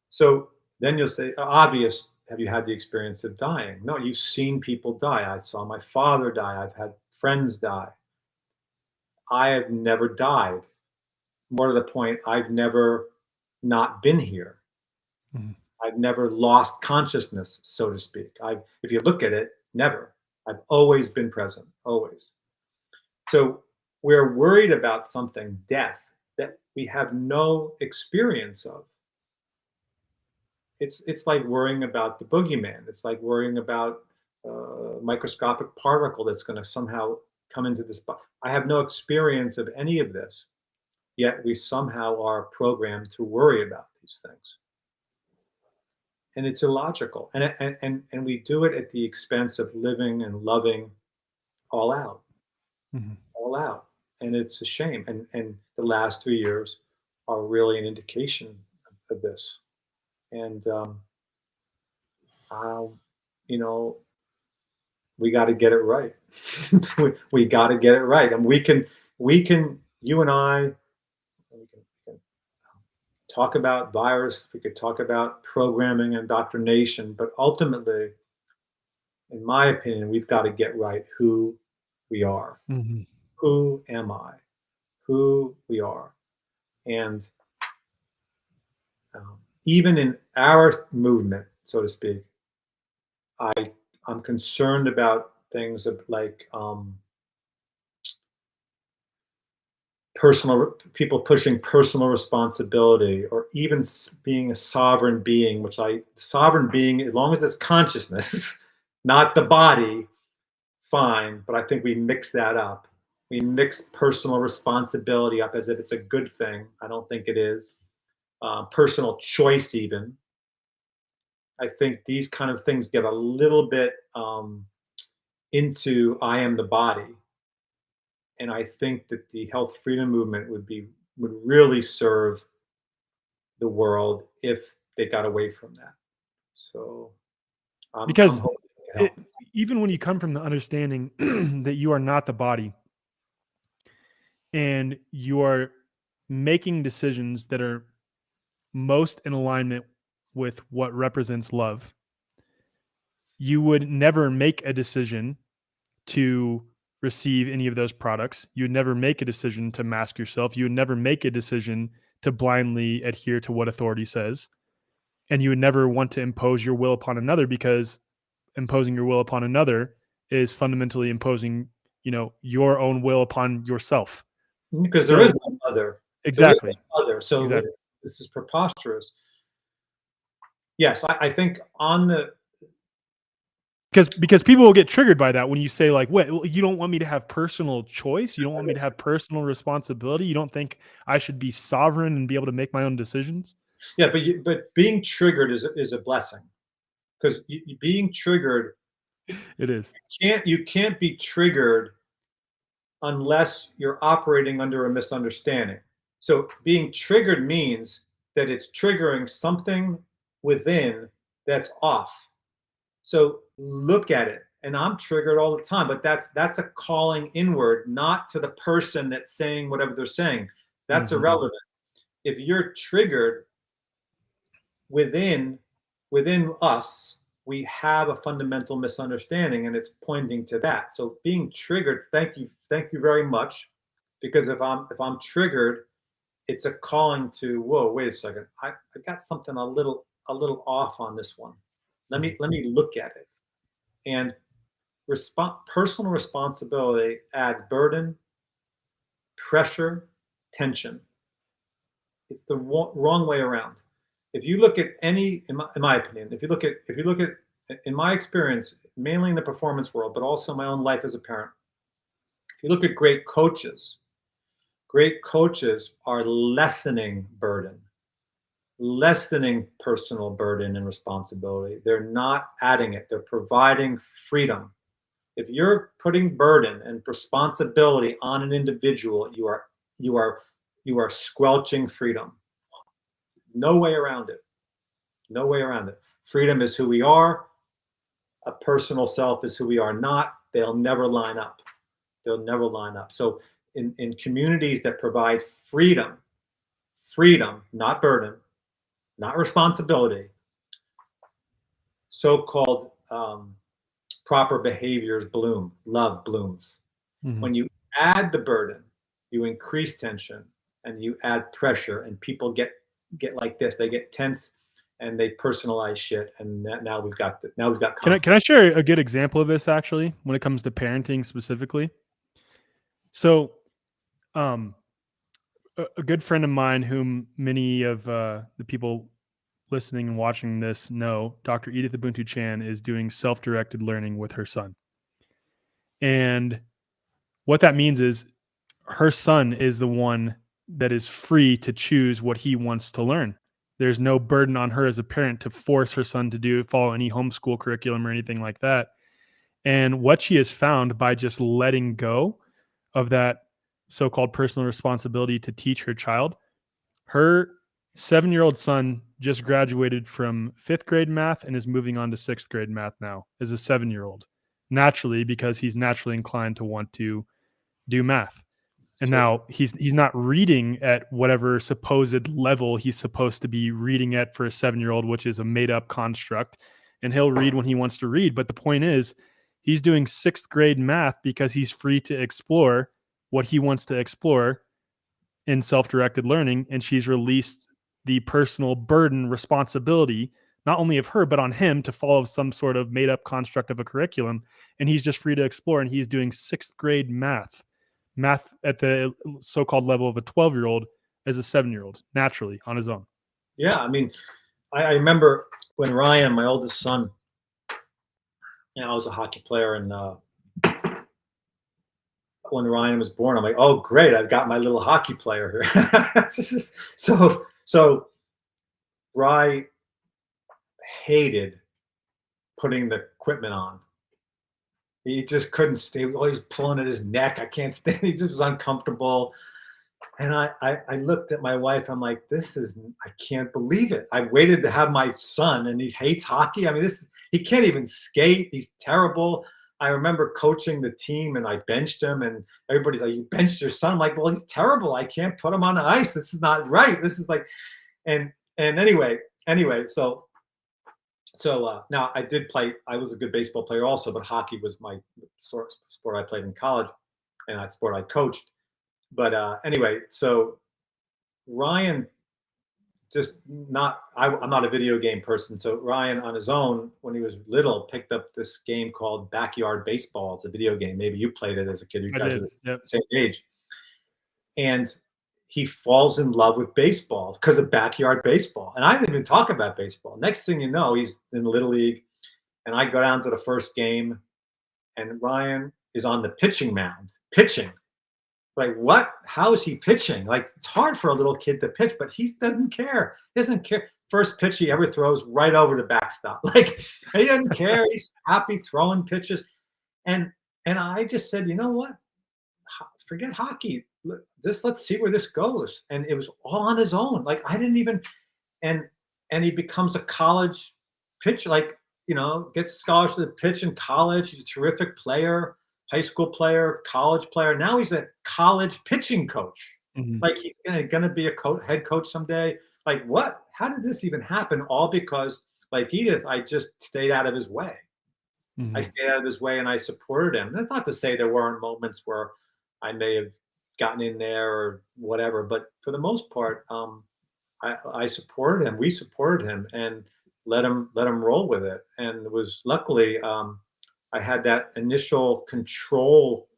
So then you'll say, obvious, have you had the experience of dying? No, you've seen people die. I saw my father die. I've had friends die. I have never died. More to the point, I've never not been here. Mhm. I've never lost consciousness, so to speak. If you look at it, never. I've always been present, always. So we're worried about something, death, that we have no experience of. it's like worrying about the boogeyman. It's like worrying about a microscopic particle that's going to somehow come into this. I have no experience of any of this, yet we somehow are programmed to worry about these things, and it's illogical. And we do it at the expense of living and loving all out, Mhm. all out, and it's a shame. And the last 2 years are really an indication of this. And um, you know, we got to get it right. we got to get it right, and we can you and I we can talk about virus. We could talk about programming and indoctrination, but ultimately, in my opinion, we've got to get right who we are. Mhm. Who am I? Who we are, and even in our movement, so to speak, I I'm concerned about things of like personal people pushing personal responsibility, or even being a sovereign being, which I sovereign being, as long as it's consciousness, not the body, fine. But I think we mix that up. We mix personal responsibility up as if it's a good thing. I don't think it is. Personal choice, even. I think these kind of things get a little bit into I am the body, and I think that the health freedom movement would really serve the world if they got away from that. So I'm Because hoping to it, help. even when you come from the understanding that you are not the body and you are making decisions that are most in alignment with what represents love, you would never make a decision to receive any of those products. You would never make a decision to mask yourself. You would never make a decision to blindly adhere to what authority says. And you would never want to impose your will upon another, because imposing your will upon another is fundamentally imposing, your own will upon yourself. Because there is So no other. There is exactly, no other. So exactly. this is preposterous. Yes, I think on the Because people will get triggered by that when you say like, "What? Well, you don't want me to have personal choice? You don't want me to have personal responsibility? You don't think I should be sovereign and be able to make my own decisions?" yeah, but being triggered is a blessing, because being triggered, It is. you can't be triggered unless you're operating under a misunderstanding. So being triggered means that it's triggering something within that's off. So look at it. And I'm triggered all the time, but that's a calling inward, not to the person that's saying whatever they're saying. That's Mhm. irrelevant. If you're triggered within within us, we have a fundamental misunderstanding, and it's pointing to that. So being triggered, thank you very much, because if I'm triggered, it's a calling to, whoa, wait a second, I got something a little off on this one. let me Mhm. let me look at it. And personal responsibility adds burden, pressure, tension. It's the wrong way around. If you look at any, in my opinion, if you look at, in my experience, mainly in the performance world, but also my own life as a parent, if you look at great coaches are lessening burden, lessening personal burden and responsibility. They're not adding it. They're providing freedom. If you're putting burden and responsibility on an individual, you are you are squelching freedom. No way around it. No way around it. Freedom is who we are. A personal self is who we are not. They'll never line up. They'll never line up. So in communities that provide freedom, not burden, not responsibility, so-called proper behaviors bloom, love blooms. Mhm. When you add the burden, you increase tension and you add pressure, and people get like this. They get tense and they personalize shit, and now we've got Can I conflict. can I share a good example of this actually when it comes to parenting specifically? So, um, a good friend of mine, whom many of the people listening and watching this know, Dr. Edith Ubuntu Chan is doing self-directed learning with her son. And what that means is her son is the one that is free to choose what he wants to learn. There's no burden on her as a parent to force her son to follow any homeschool curriculum or anything like that. And what she has found by just letting go of that so-called personal responsibility to teach her child, her 7-year-old son just graduated from 5th grade math and is moving on to 6th grade math now as a 7-year-old, naturally, because he's naturally inclined to want to do math. And Sure. now he's not reading at whatever supposed level he's supposed to be reading at for a 7-year-old, which is a made up construct. And he'll read when he wants to read. But the point is, he's doing 6th grade math because he's free to explore what he wants to explore in self-directed learning. And she's released the personal burden responsibility, not only of her, but on him to follow some sort of made up construct of a curriculum. And he's just free to explore. And he's doing 6th grade math at the so-called level of a 12-year-old as a 7-year-old, naturally on his own. Yeah, I mean, I remember when Ryan, my oldest son, I was a hockey player, and when Ryan was born, I'm like, oh great, I've got my little hockey player here. So Rye hated putting the equipment on. He just couldn't stay. Always pulling at his neck. I can't stand. He just was uncomfortable. And I looked at my wife. I'm like, I can't believe it. I waited to have my son, and he hates hockey. I mean, he can't even skate. He's terrible. I remember coaching the team, and I benched him, and everybody's like, you benched your son. I'm like, well, he's terrible. I can't put him on the ice. This is not right. This is like, and anyway, so now I did play. I was a good baseball player also, but hockey was my sport I played in college, and that sport I coached. But anyway, so Ryan just not. I'm not a video game person, so Ryan on his own when he was little picked up this game called Backyard Baseball. It's a video game. Maybe you played it as a kid. You I guys are did. the Yep. same age, and he falls in love with baseball because of Backyard Baseball. And I didn't even talk about baseball. Next thing you know, he's in Little League, and I go down to the first game, and Ryan is on the pitching mound, pitching. Like, what? How is he pitching? Like, it's hard for a little kid to pitch, but he doesn't care. He doesn't care. First pitch he ever throws right over the backstop. Like, he doesn't care. He's happy throwing pitches. And I just said, you know what? Forget hockey. Let's see where this goes. And it was all on his own. Like, I didn't even, and he becomes a college pitcher, like, gets a scholarship to pitch in college. He's a terrific player, high school player, college player. Now he's a college pitching coach. Mhm. Like, he's gonna be a head coach someday. Like, what? How did this even happen? All because, like Edith, I just stayed out of his way. I Mhm. stayed out of his way, and I supported him. That's not to say there weren't moments where I may have gotten in there or whatever, but for the most part, I supported him. We supported him and let him roll with it. And it was luckily I had that initial control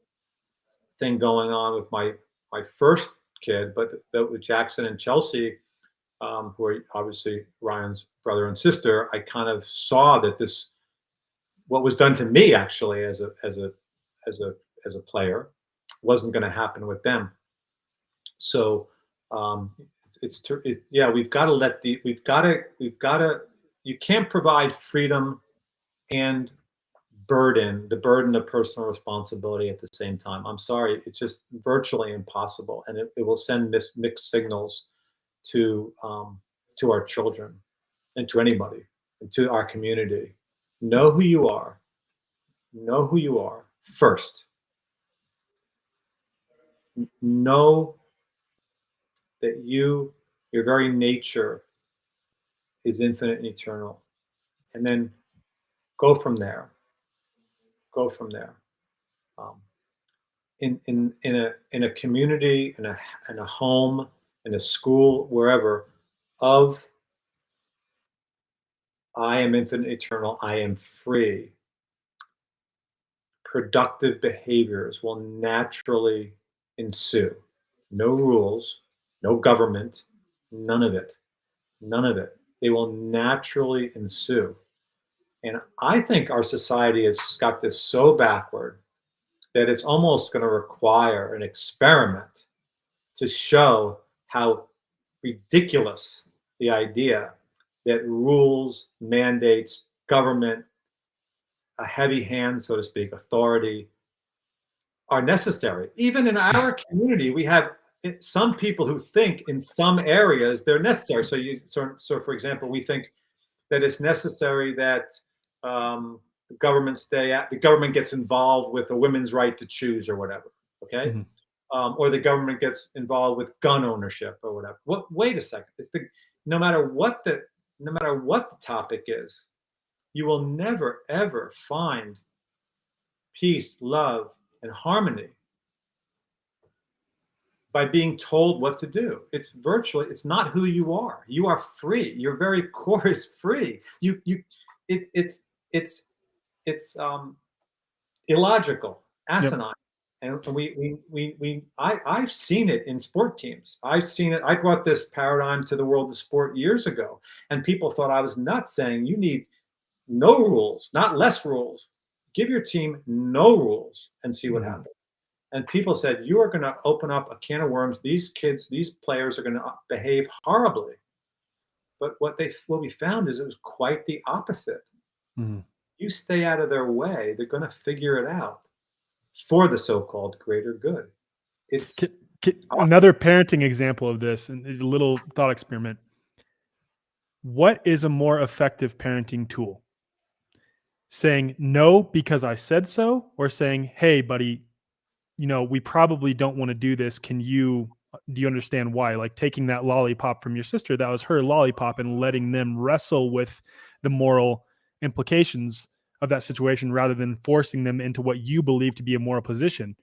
thing going on with my first kid, but with Jackson and Chelsea, who are obviously Ryan's brother and sister, I kind of saw that what was done to me actually as a player wasn't going to happen with them. So um, yeah, we've got to you can't provide freedom and the burden of personal responsibility at the same time. I'm sorry, it's just virtually impossible, and it will send mixed signals to our children and to anybody and to our community. Know who you are. Know who you are first. Know that your very nature is infinite and eternal. And then go from there. Go from there. Um, in a community, in a home, in a school, wherever, of I am infinite, eternal, I am free. Productive behaviors will naturally ensue. No rules, no government, none of it. None of it. They will naturally ensue. And I think our society has got this so backward that it's almost going to require an experiment to show how ridiculous the idea that rules, mandates, government, a heavy hand, so to speak, authority are necessary. Even in our community, we have some people who think in some areas they're necessary. So for example, we think that it's necessary that the government gets involved with a women's right to choose or whatever. Okay, Mhm. or the government gets involved with gun ownership or whatever. What? Wait a second. It's the no matter what the no matter what the topic is, you will never ever find peace, love, and harmony by being told what to do. It's not who you are. You are free. Your very core is free. It, it's it's illogical, Yep. asinine. And I've seen it in sport teams. I've seen it. I brought this paradigm to the world of sport years ago, and people thought I was nuts saying you need no rules, not less rules. Give your team no rules and see what Mhm. happens. And people said, you are going to open up a can of worms. These kids, these players are going to behave horribly. But what we found is it was quite the opposite. Mhm. You stay out of their way, they're going to figure it out for the so-called greater good. It's Ki Another parenting example of this, and a little thought experiment. What is a more effective parenting tool? Saying no because I said so, or saying, "Hey, buddy, we probably don't want to do this. Do you understand why?" Like taking that lollipop from your sister, that was her lollipop, and letting them wrestle with the moral implications of that situation rather than forcing them into what you believe to be a moral position.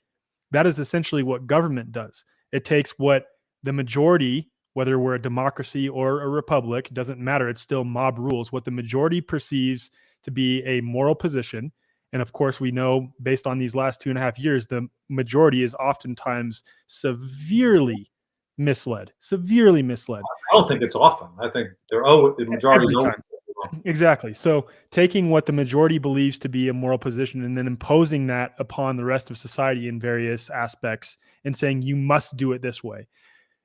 That is essentially what government does. It takes what the majority, whether we're a democracy or a republic, doesn't matter. It's still mob rules. What the majority perceives to be a moral position. And of course, we know based on these last 2.5 years, the majority is oftentimes severely misled I don't think it's often. I think the majority is every always time. Exactly. So taking what the majority believes to be a moral position and then imposing that upon the rest of society in various aspects and saying you must do it this way.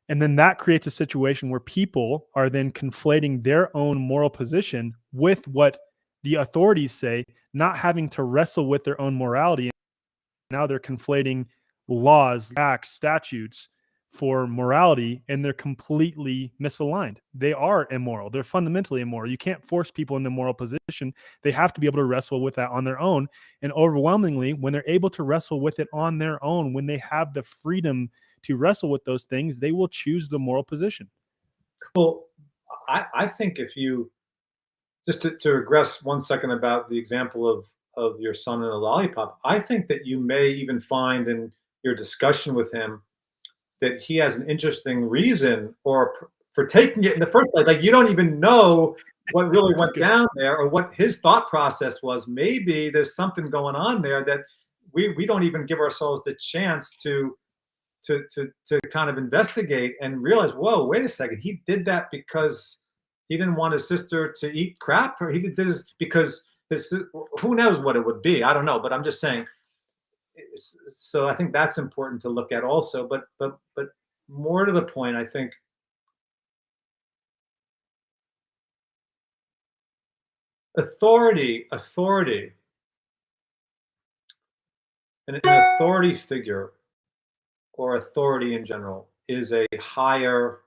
And then that creates a situation where people are then conflating their own moral position with what the authorities say, not having to wrestle with their own morality. Now they're conflating laws, acts, statutes for morality, and they're completely misaligned. They are immoral. They're fundamentally immoral. You can't force people into moral position. They have to be able to wrestle with that on their own. And overwhelmingly, when they're able to wrestle with it on their own, when they have the freedom to wrestle with those things, they will choose the moral position. well. I think if you to regress 1 second about the example of your son and a lollipop, I think that you may even find in your discussion with him that he has an interesting reason for taking it in the first place. Like you don't even know what really went Good. down there or what his thought process was. Maybe there's something going on there that we don't even give ourselves the chance to kind of investigate and realize, whoa, wait a second, he did that because he didn't want his sister to eat crap, or he did this because who knows what it would be. I don't know, but I'm just saying. So I think that's important to look at also. But more to the point, I think authority, an authority figure or authority in general is a higher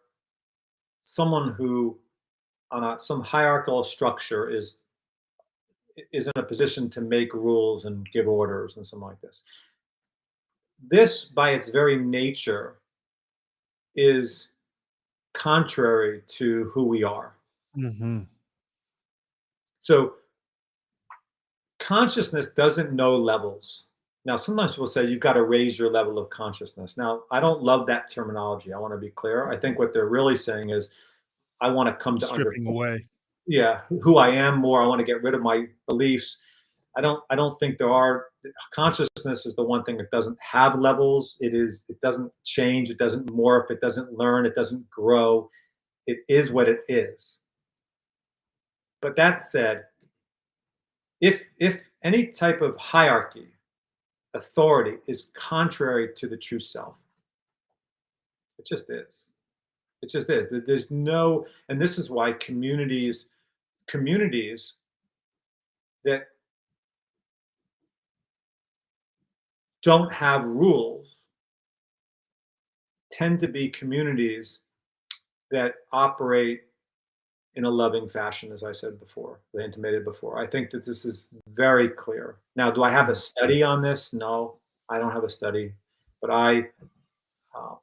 someone who on some hierarchical structure is in a position to make rules and give orders and something like this. This, by its very nature, is contrary to who we are. Mhm. So consciousness doesn't know levels. Now, sometimes people say you've got to raise your level of consciousness. Now, I don't love that terminology. I want to be clear. I think what they're really saying is I want to come to Stripping understand, away. yeah, who I am more. I want to get rid of my beliefs. I don't think there are consciousness is the one thing that doesn't have levels. It doesn't change, it doesn't morph, it doesn't learn, it doesn't grow. It is what it is. But that said, if any type of hierarchy, authority is contrary to the true self, it just is. It just is. There's no, and this is why communities that don't have rules tend to be communities that operate in a loving fashion, as I said before, I intimated before. I think that this is very clear. Now, do I have a Mhm. study on this? No, I don't have a study, but uh,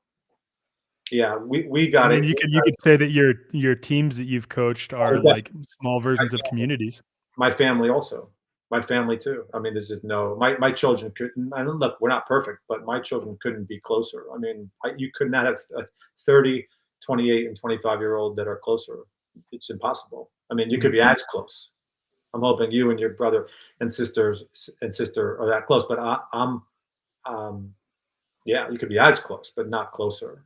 yeah, we I got mean, it. you could say that your teams that you've coached Oh, are definitely. like small versions of communities. My family also. My family too. I mean, there's just no my children couldn't. I mean, look, we're not perfect, but my children couldn't be closer. I mean, you could not have a 30, 28, and 25-year-old that are closer. It's impossible. I mean, you could Mhm, be as close. I'm hoping you and your brother and sister are that close, but um, yeah, you could be as close, but not closer.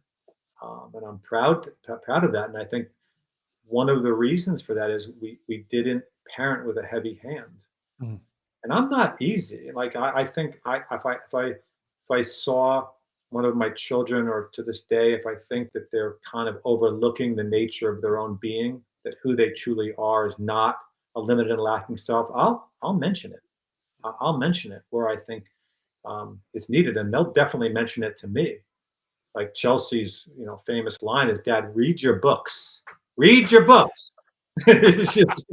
And I'm proud of that. And I think one of the reasons for that is we didn't parent with a heavy hand, mhm, and I'm not easy. Like I think if I saw one of my children, or to this day, if I think that they're kind of overlooking the nature of their own being, that who they truly are is not a limited and lacking self, I'll mention it. I'll mention it where I think it's needed, and they'll definitely mention it to me. Like Chelsea's, famous line is, "Dad, read your books. Read your books." It's just,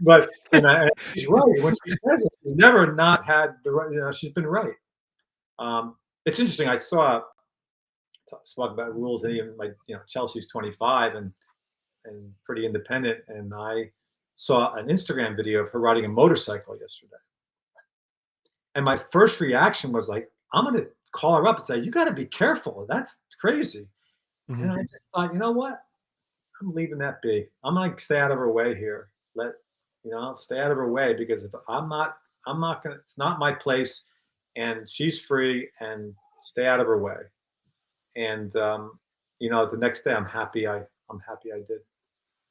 but and she's right when she says it. She's never not had the right. She's been right. It's interesting. I saw spoke about rules, and even like Chelsea's 25 and pretty independent, and I saw an Instagram video of her riding a motorcycle yesterday, and my first reaction was like, I'm gonna call her up and say, "You got to be careful. That's crazy." And mhm, I just thought, you know what? I'm leaving that be. I'm gonna stay out of her way here. Stay out of her way, because if I'm not gonna. It's not my place, and she's free, and stay out of her way. And the next day, I'm happy I did.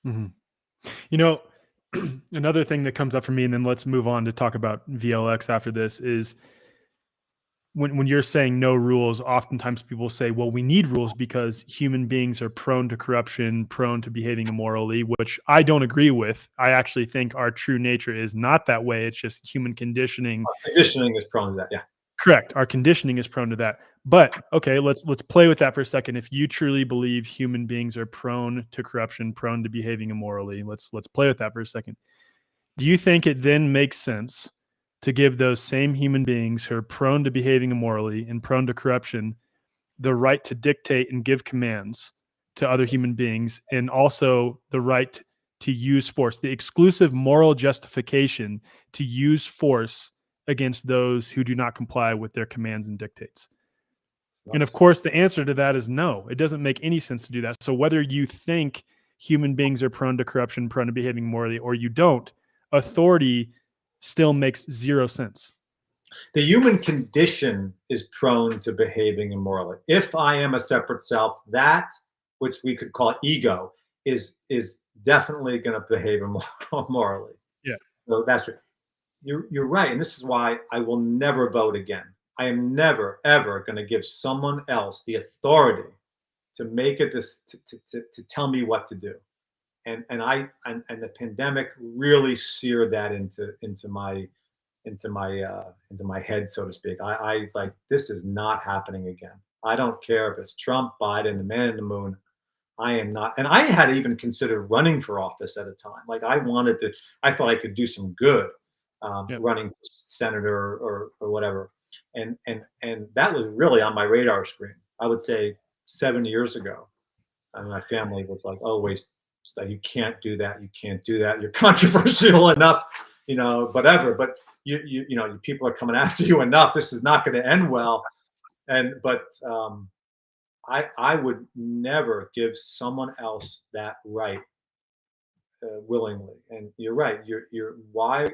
mhm. You know, another thing that comes up for me, and then let's move on to talk about VLX after this, is when you're saying no rules, oftentimes people say, well, we need rules because human beings are prone to corruption, prone to behaving immorally, which I don't agree with. I actually think our true nature is not that way. It's just human conditioning. Conditioning is prone to that. Yeah. Correct. Our conditioning is prone to that. But okay, let's play with that for a second. If you truly believe human beings are prone to corruption, prone to behaving immorally, let's play with that for a second. Do you think it then makes sense to give those same human beings who are prone to behaving immorally and prone to corruption the right to dictate and give commands to other human beings, and also the right to use force, the exclusive moral justification to use force against those who do not comply with their commands and dictates? And of course, the answer to that is no. It doesn't make any sense to do that. So whether you think human beings are prone to corruption, prone to behaving morally, or you don't, authority still makes zero sense. The human condition is prone to behaving immorally. If I am a separate self, that which we could call ego is definitely going to behave immorally. Yeah. So that's right. You're right, and this is why I will never vote again. I am never ever going to give someone else the authority to make it this to tell me what to do. And the pandemic really seared that into my head, so to speak. I like, this is not happening again. I don't care if it's Trump, Biden, the man in the moon. I am not, and I had even considered running for office at a time. Like, I thought I could do some good, Yep. running for senator or whatever, and that was really on my radar screen. I would say 7 years ago, and my family was like, always, like, you can't do that. You can't do that. You're controversial enough, whatever. But people are coming after you enough. This is not going to end well. But I would never give someone else that right, willingly. And you're right. You're why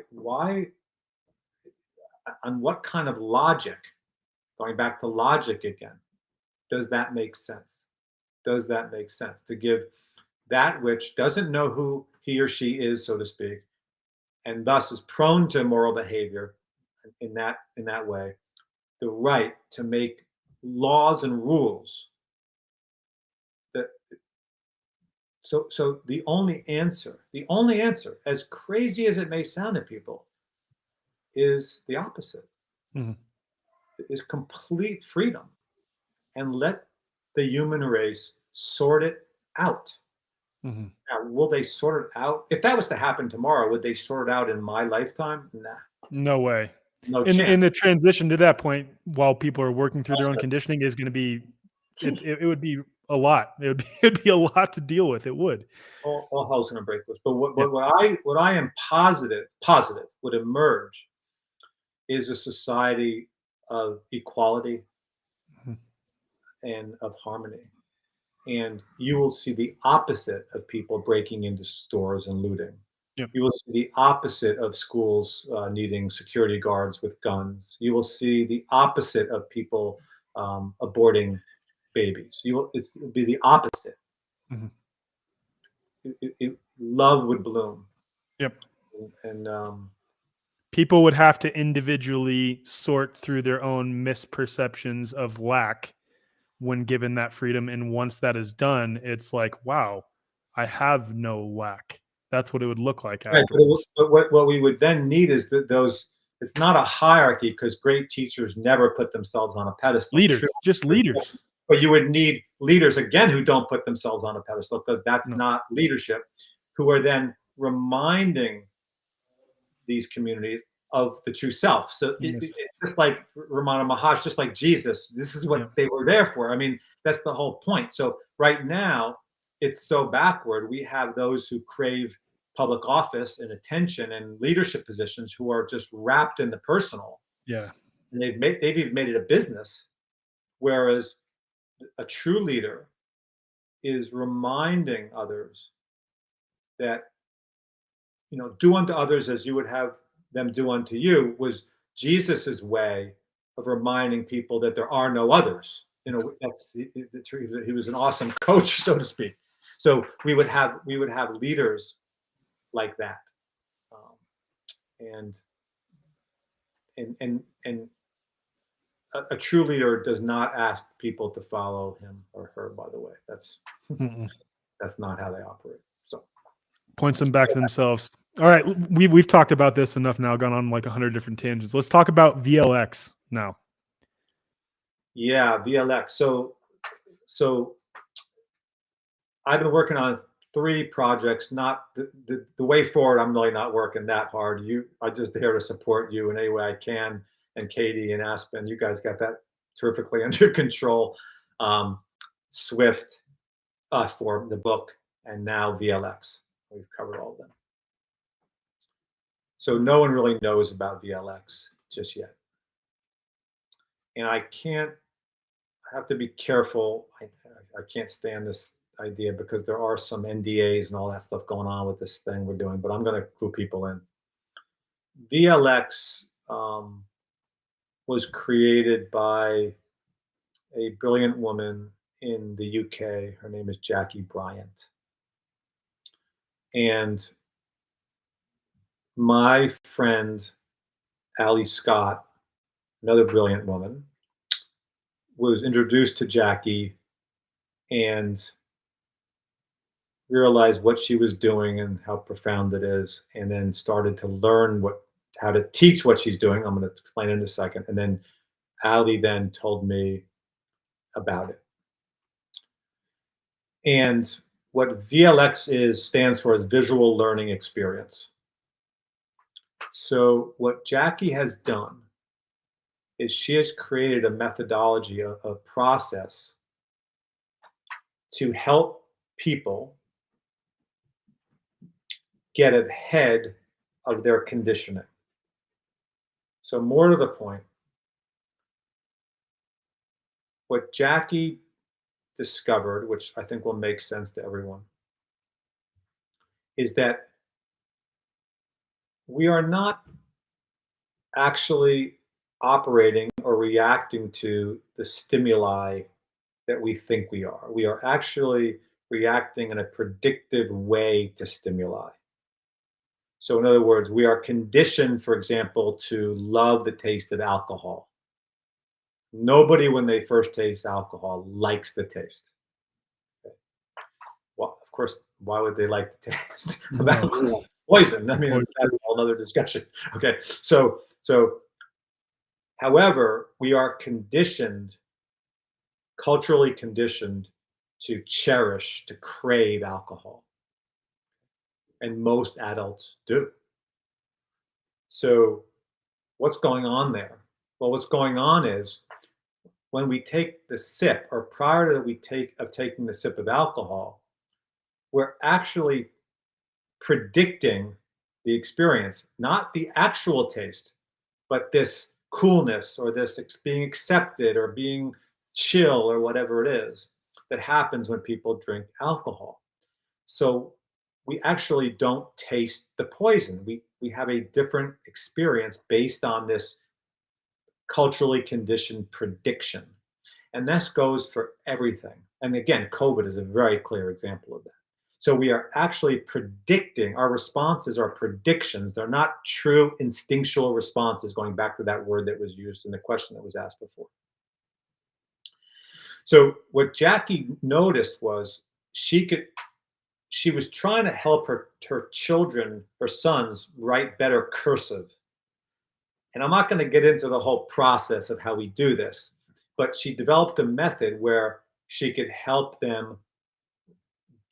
on what kind of logic? Going back to logic again, does that make sense? Does that make sense to give that which doesn't know who he or she is, so to speak, and thus is prone to immoral behavior in that way, the right to make laws and rules that so the only answer, as crazy as it may sound to people, is the opposite, Mhm. is complete freedom, and let the human race sort it out. Mhm. Now, will they sort it out? If that was to happen tomorrow, would they sort it out in my lifetime? Nah, No way. no In chance. the transition to that point, while people are working through their own Also, conditioning is gonna be it would be a lot. It would be it'd be a lot to deal with. It would. all hell's gonna break loose. But what, Yep. what, what I am positive would emerge is a society of equality Mhm. and of harmony. And you will see the opposite of people breaking into stores and looting. Yep. You will see the opposite of schools needing security guards with guns. You will see the opposite of people aborting babies. It'll be the opposite. Mhm. Love would bloom, Yep. and People would have to individually sort through their own misperceptions of lack when given that freedom, and once that is done, it's like, "Wow, I have no lack." That's what it would look like right. afterwards. But what we would then need is that those. It's not a hierarchy because great teachers never put themselves on a pedestal. Leaders, True just teachers leaders. don't. But you would need leaders again who don't put themselves on a pedestal because that's No. not leadership. Who are then reminding these communities of the true self. So Yes. it's just like Ramana Maharsh, just like Jesus. This is what Yep. they were there for. I mean, that's the whole point. So right now, it's so backward. We have those who crave public office and attention and leadership positions who are just wrapped in the personal, Yeah. and they've even made it a business. Whereas a true leader is reminding others that do unto others as you would have them do unto you was Jesus's way of reminding people that there are no others. He was an awesome coach, so to speak. So we would have leaders like that, um, and and a true leader does not ask people to follow him or her. By the way, that's Mm-mm. that's not how they operate. So Points them back to themselves. All right, we've talked about this enough now, gone on like 100 different tangents. Let's talk about VLX now. yeah, VLX. So I've been working on 3 projects. Not the way forward, I'm really not working that hard. I'm just here to support you in any way I can, and Katie and Aspen, you guys got that terrifically under control. Um, Swift, for the book, and now VLX. We've covered all of them. So no one really knows about VLX just yet. And I have to be careful. I can't stand this idea because there are some NDAs and all that stuff going on with this thing we're doing, but I'm going to clue people in. VLX was created by a brilliant woman in the UK. Her name is Jackie Bryant. And my friend, Ali Scott, another brilliant woman, was introduced to Jackie and realized what she was doing and how profound it is, and then started to learn how to teach what she's doing. I'm going to explain in a second. And then Ali then told me about it. And what VLX stands for is visual learning experience. So what Jackie has done is she has created a methodology, a process to help people get ahead of their conditioning. So more to the point, what Jackie discovered, which I think will make sense to everyone, is that we are not actually operating or reacting to the stimuli that we think we are. We are actually reacting in a predictive way to stimuli. So, in other words, we are conditioned, for example, to love the taste of alcohol. Nobody, when they first taste alcohol, likes the taste. Well, of course, why would they like the taste of No, alcohol? Poison. I mean, poison. that's a whole other discussion. Okay, so, however, we are conditioned, culturally conditioned, to cherish, to crave alcohol, and most adults do. So, what's going on there? Well, what's going on is when we take the sip, or prior to taking the sip of alcohol, we're actually predicting the experience, not the actual taste, but this coolness, or this being accepted, or being chill, or whatever it is that happens when people drink alcohol. So we actually don't taste the poison. We have a different experience based on this culturally conditioned prediction. And this goes for everything. And again, COVID is a very clear example of that. So we are actually predicting, our responses are predictions. They're not true instinctual responses, going back to that word that was used in the question that was asked before. So what Jackie noticed was she was trying to help her children, her sons, write better cursive. And I'm not going to get into the whole process of how we do this, but she developed a method where she could help them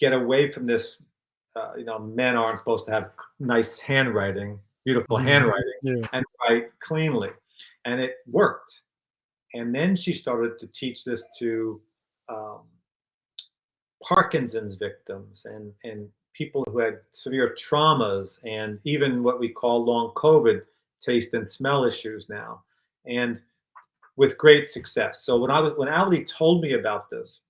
get away from this. Men aren't supposed to have nice handwriting, beautiful Mhm. handwriting, Yeah. and write cleanly. And it worked. And then she started to teach this to um, Parkinson's victims, and people who had severe traumas, and even what we call long COVID taste and smell issues now, and with great success. So when Ali told me about this,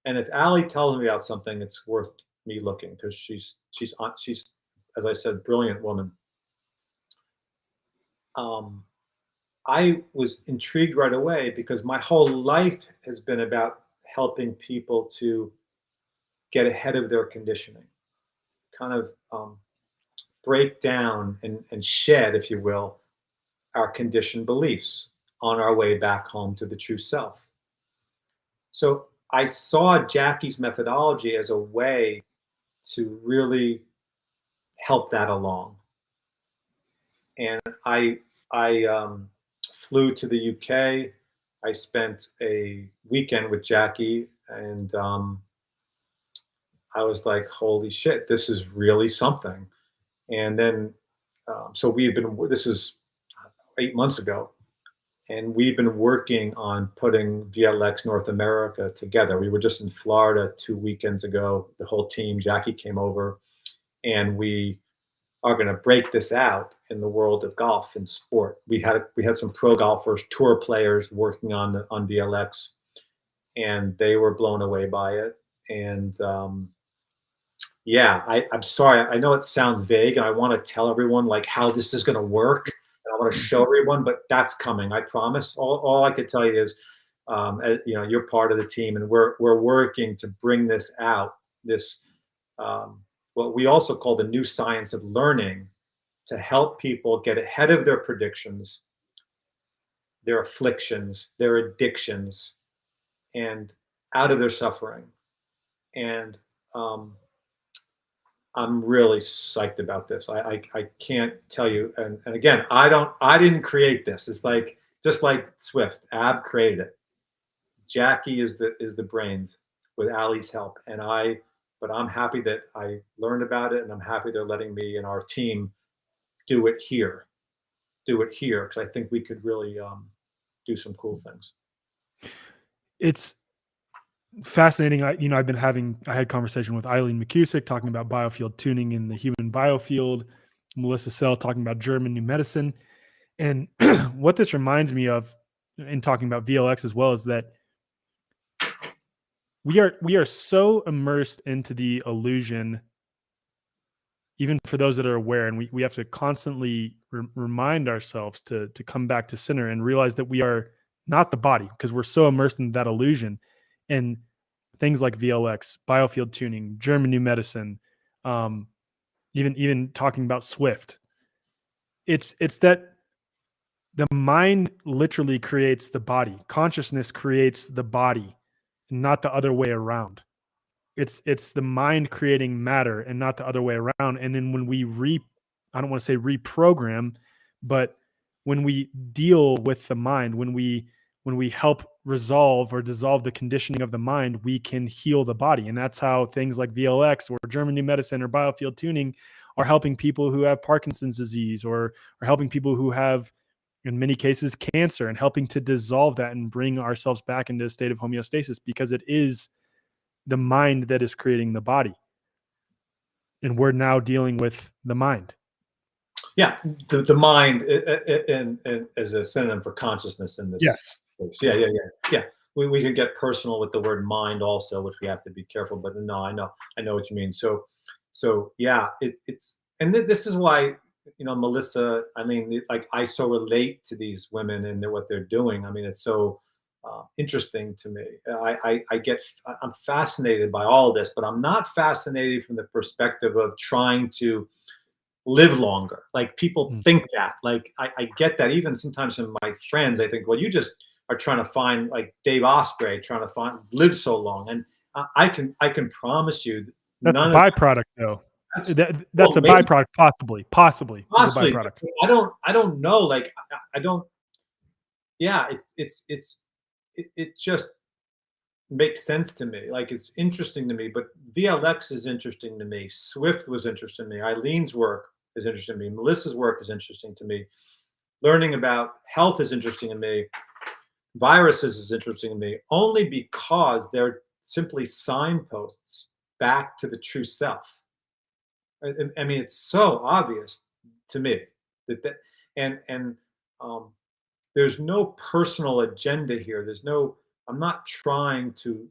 and if Ali tells me about something, it's worth me looking, because she's, as I said, brilliant woman. Um, I was intrigued right away, because my whole life has been about helping people to get ahead of their conditioning, kind of break down and shed, if you will, our conditioned beliefs on our way back home to the true self. So I saw Jackie's methodology as a way to really help that along. And I flew to the UK. I spent a weekend with Jackie, and I was like, "Holy shit, this is really something." And then, so we had been. This is 8 months ago, and we've been working on putting VLX North America together. We were just in Florida 2 weekends ago. The whole team, Jackie came over, and we are going to break this out in the world of golf and sport. We had some pro golfers, tour players working on VLX, and they were blown away by it. And yeah, I'm sorry. I know it sounds vague, and I want to tell everyone like how this is going to work, and I want to show everyone, but that's coming. I promise. All I could tell you is, you're part of the team, and we're working to bring this out. This um, what we also call the new science of learning, to help people get ahead of their predictions, their afflictions, their addictions, and out of their suffering. And I'm really psyched about this. I can't tell you. And again, I didn't create this. It's like, just like Swift, Ab created it. Jackie is the brains, with Ali's help. But I'm happy that I learned about it, and I'm happy they're letting me and our team do it here. Because I think we could really do some cool things. It's fascinating. I had conversation with Eileen McCusick talking about biofield tuning in the human biofield, Melissa Sell talking about German new medicine. And what this reminds me of in talking about VLX as well is that we are so immersed into the illusion, even for those that are aware, and we have to constantly remind ourselves to come back to center and realize that we are not the body, because we're so immersed in that illusion. And things like VLX, biofield tuning, German new medicine, um, even talking about Swift. It's that the mind literally creates the body. Consciousness creates the body, not the other way around. It's the mind creating matter and not the other way around. And then when we I don't want to say reprogram, but when we deal with the mind, when we help resolve or dissolve the conditioning of the mind, we can heal the body. And that's how things like VLX or German new medicine or biofield tuning are helping people who have Parkinson's disease, or are helping people who have, in many cases, cancer, and helping to dissolve that and bring ourselves back into a state of homeostasis, because it is the mind that is creating the body. And we're now dealing with the mind. Yeah, the mind and as a synonym for consciousness in this Yes. case. Yeah. We can get personal with the word mind also, which we have to be careful. But no, I know what you mean. So yeah, it's and this is why, Melissa. I mean, like, I so relate to these women and what they're doing. I mean, it's so interesting to me. I'm fascinated by all this, but I'm not fascinated from the perspective of trying to live longer. Like, people Mm. think that. Like, I get that. Even sometimes from my friends, I think, well, you just are trying to find, like Dave Osprey, trying to live so long. And I can promise you, That's a none of byproduct, though. that's That's well, a maybe byproduct, possibly is a possibly, but byproduct. I don't know. Like, I don't. Yeah, it just makes sense to me. Like, it's interesting to me. But VLX is interesting to me. Swift was interesting to me. Eileen's work is interesting to me. Melissa's work is interesting to me. Learning about health is interesting to me. Viruses is interesting to me, only because they're simply signposts back to the true self. I mean, it's so obvious to me that and um, there's no personal agenda here. There's no. I'm not trying to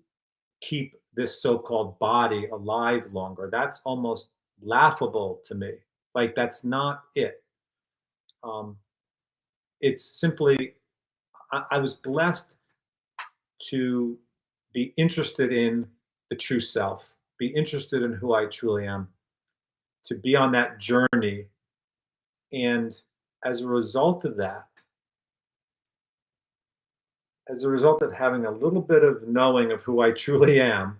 keep this so-called body alive longer. That's almost laughable to me. Like, that's not it. Um, it's simply, I was blessed to be interested in the true self, be interested in who I truly am, to be on that journey. And as a result of that, as a result of having a little bit of knowing of who I truly am,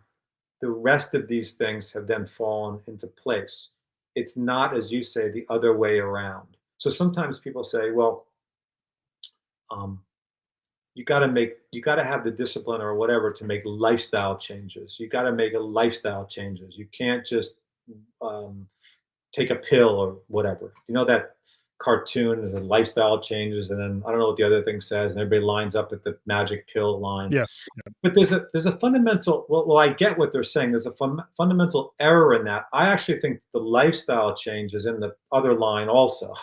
the rest of these things have then fallen into place. It's not, as you say, the other way around. So sometimes people say, well, um, you got to have the discipline or whatever to make lifestyle changes. You got to make a lifestyle changes. You can't just um, take a pill or whatever. You know that cartoon, the lifestyle changes, and then I don't know what the other thing says, and everybody lines up at the magic pill line. Yeah. But there's a fundamental. Well, I get what they're saying. There's a fundamental error in that. I actually think the lifestyle change is in the other line also,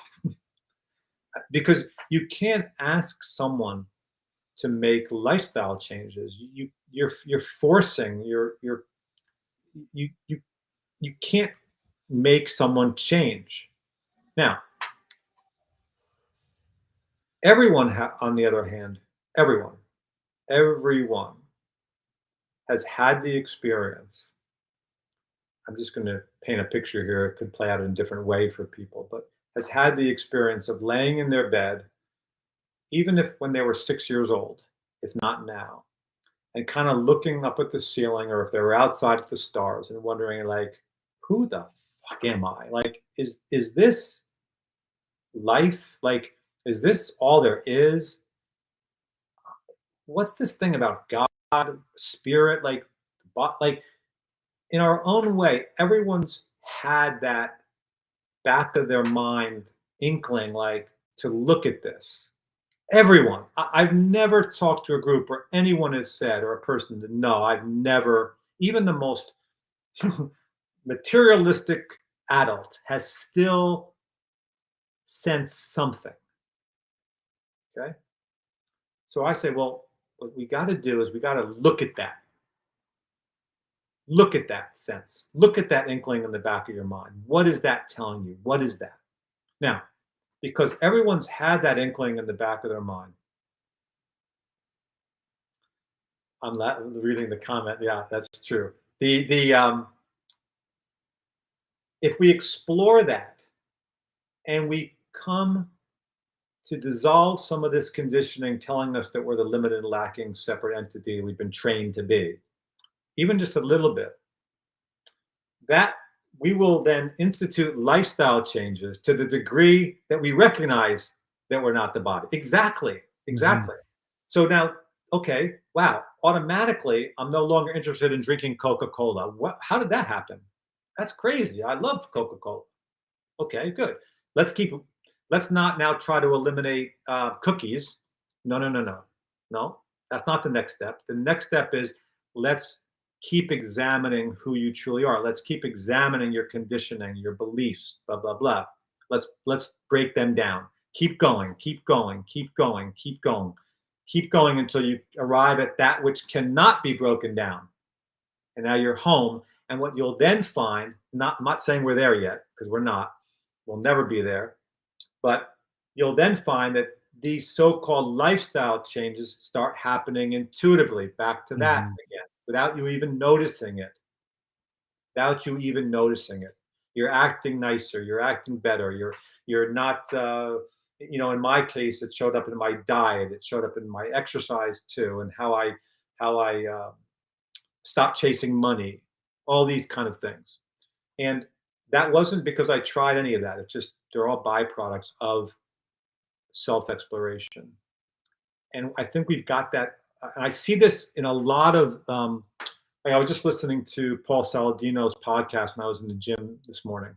because you can't ask someone to make lifestyle changes. You're forcing. You you can't make someone change. Now, on the other hand, everyone has had the experience. I'm just going to paint a picture here. It could play out in a different way for people, but has had the experience of laying in their bed, even if when they were 6 years old, if not now, and kind of looking up at the ceiling, or if they were outside at the stars and wondering, like, who the fuck am I? Like, is this life? Like, is this all there is? What's this thing about God, spirit? Like, in our own way, everyone's had that back of their mind inkling, like, to look at this. Everyone. I've never talked to a group where anyone has said, or a person, that no, I've never, even the most materialistic adult has still sensed something. Okay. So I say, well, what we got to do is we got to look at that. Look at that sense. Look at that inkling in the back of your mind. What is that telling you? What is that? Now, because everyone's had that inkling in the back of their mind, reading the comment. Yeah, that's true. The if we explore that and we come to dissolve some of this conditioning telling us that we're the limited, lacking, separate entity we've been trained to be, even just a little bit, that we will then institute lifestyle changes to the degree that we recognize that we're not the body. Exactly. Mhm. Exactly. So now, okay, wow, automatically, I'm no longer interested in drinking Coca-Cola. What? How did that happen? That's crazy. I love Coca-Cola. Okay, good. Let's keep. Let's not now try to eliminate cookies. No, no, no, no, no. That's not the next step. The next step is let's keep examining who you truly are. Let's keep examining your conditioning, your beliefs, blah blah blah. Let's break them down. Keep going. Keep going. Keep going. Keep going. Keep going until you arrive at that which cannot be broken down. And now you're home. And what you'll then find, I'm not saying we're there yet, because we're not, we'll never be there, but you'll then find that these so-called lifestyle changes start happening intuitively, back to that Mhm. again, without you even noticing it, without you even noticing it. You're acting nicer, you're acting better, you're not in my case, it showed up in my diet, it showed up in my exercise too, and how I stop chasing money, all these kind of things. And that wasn't because I tried any of that. It's just they're all byproducts of self exploration. And I think we've got that. And I see this in a lot of. I was just listening to Paul Saladino's podcast when I was in the gym this morning.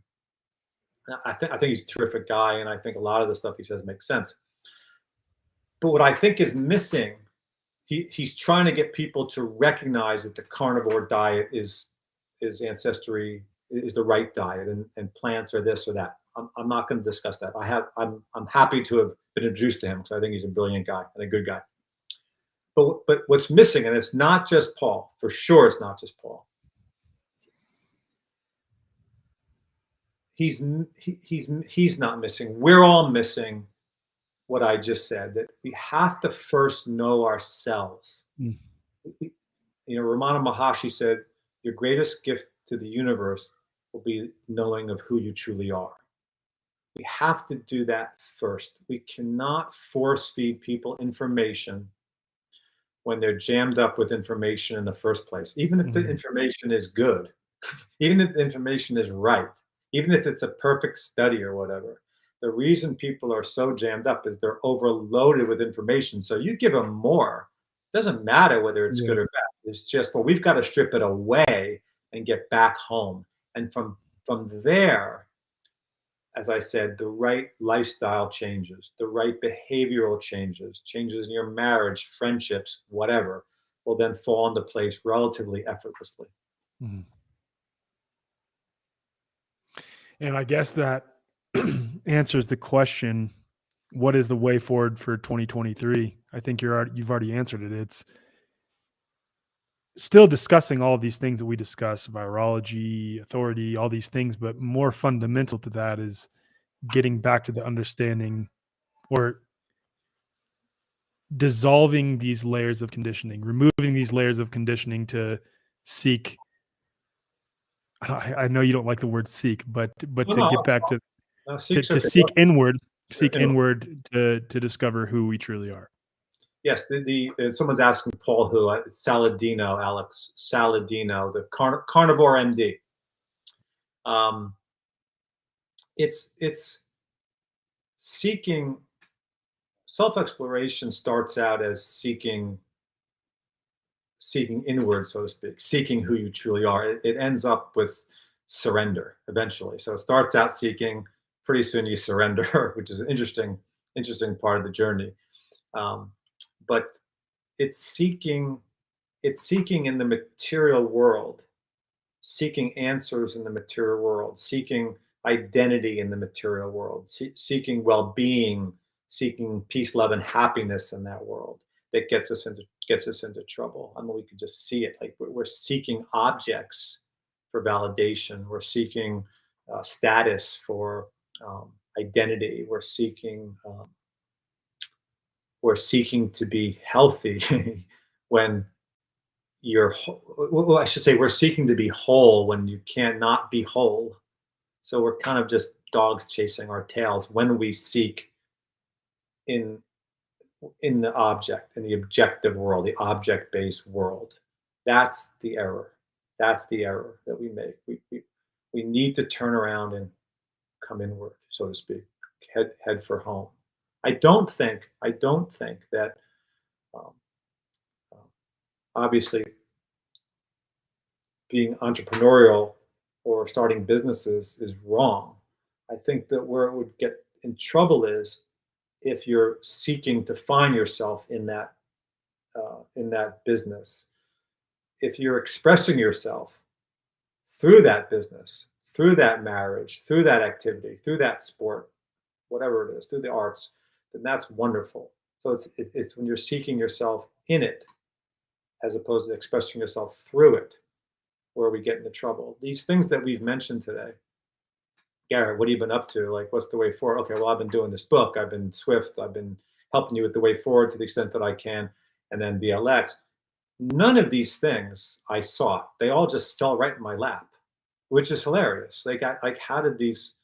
I think he's a terrific guy, and I think a lot of the stuff he says makes sense. But what I think is missing, he's trying to get people to recognize that the carnivore diet is ancestry, is the right diet, and plants are this or that. I'm not going to discuss that. I'm happy to have been introduced to him because I think he's a brilliant guy and a good guy. But what's missing, and it's not just Paul, for sure, it's not just Paul. He's not missing. We're all missing what I just said. That we have to first know ourselves. Mm. Ramana Maharshi said, your greatest gift to the universe will be knowing of who you truly are. We have to do that first. We cannot force feed people information when they're jammed up with information in the first place. Even if the Mhm. information is good, even if the information is right, even if it's a perfect study or whatever, the reason people are so jammed up is they're overloaded with information. So you give them more. It doesn't matter whether it's Yeah. good or bad. It's just, well, we've got to strip it away and get back home. And from there, as I said, the right lifestyle changes, the right behavioral changes, changes in your marriage, friendships, whatever, will then fall into place relatively effortlessly. Mhm. And I guess that answers the question, what is the way forward for 2023? I think you've already answered it. It's still discussing all of these things that we discuss, virology, authority, all these things, but more fundamental to that is getting back to the understanding or dissolving these layers of conditioning, removing these layers of conditioning to seek. I know you don't like the word seek, but No, to no, get back to Sikhs are to good. seek inward to discover who we truly are. Yes, someone's asking Paul who, Saladino, Alex Saladino, the carnivore MD. Um, it's seeking self exploration starts out as seeking inward, so to speak, seeking who you truly are. It ends up with surrender eventually. So it starts out seeking, pretty soon you surrender, which is an interesting part of the journey. Um, but it's seeking it's seeking in the material world, seeking answers in the material world, seeking identity in the material world, seeking well-being, seeking peace, love, and happiness in that world. That gets us into trouble. I mean, we could just see it. Like we're seeking objects for validation. We're seeking status for identity. We're seeking to be healthy when well, I should say we're seeking to be whole when you can't not be whole. So we're kind of just dogs chasing our tails when we seek in the object, in the objective world, the object-based world. That's the error. That's the error that we make. We need to turn around and come inward, so to speak, head for home. I don't think that um, um, obviously being entrepreneurial or starting businesses is wrong. I think that where it would get in trouble is if you're seeking to find yourself in that business. If you're expressing yourself through that business, through that marriage, through that activity, through that sport, whatever it is, through the arts, then that's wonderful. So it's when you're seeking yourself in it as opposed to expressing yourself through it where we get into trouble. These things that we've mentioned today, Garrett, what have you been up to? Like, what's the way forward? Okay, well, I've been doing this book. I've been Swift. I've been helping you with the way forward to the extent that I can. And then VLX. None of these things I sought. They all just fell right in my lap, which is hilarious. Like how did these?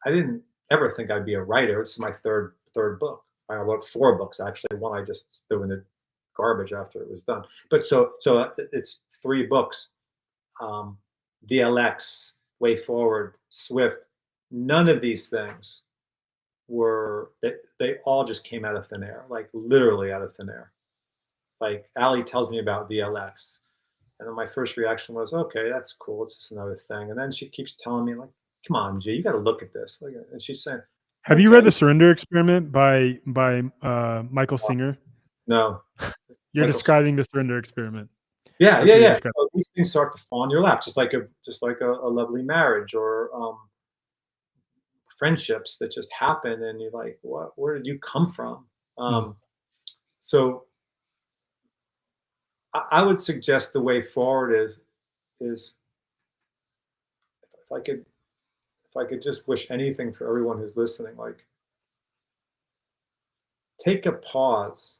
I didn't ever think I'd be a writer. This is my third book. I wrote 4 books actually. One I just threw in the garbage after it was done. But so it's 3 books. VLX, Way Forward, Swift. None of these things they all just came out of thin air, like literally out of thin air. Like Ali tells me about VLX, and then my first reaction was, okay, that's cool. It's just another thing. And then she keeps telling me, like, come on, G, you got to look at this. Like, and she's saying, Have you okay, read The Surrender Experiment by Michael Singer? no, You're Michael. describing The Surrender Experiment. Yeah, That's yeah, what you're yeah. describing. So these things start to fall in your lap, just like a lovely marriage or friendships that just happen, and you're like, what? Where did you come from? Mm. So I would suggest the way forward is if I could just wish anything for everyone who's listening, like take a pause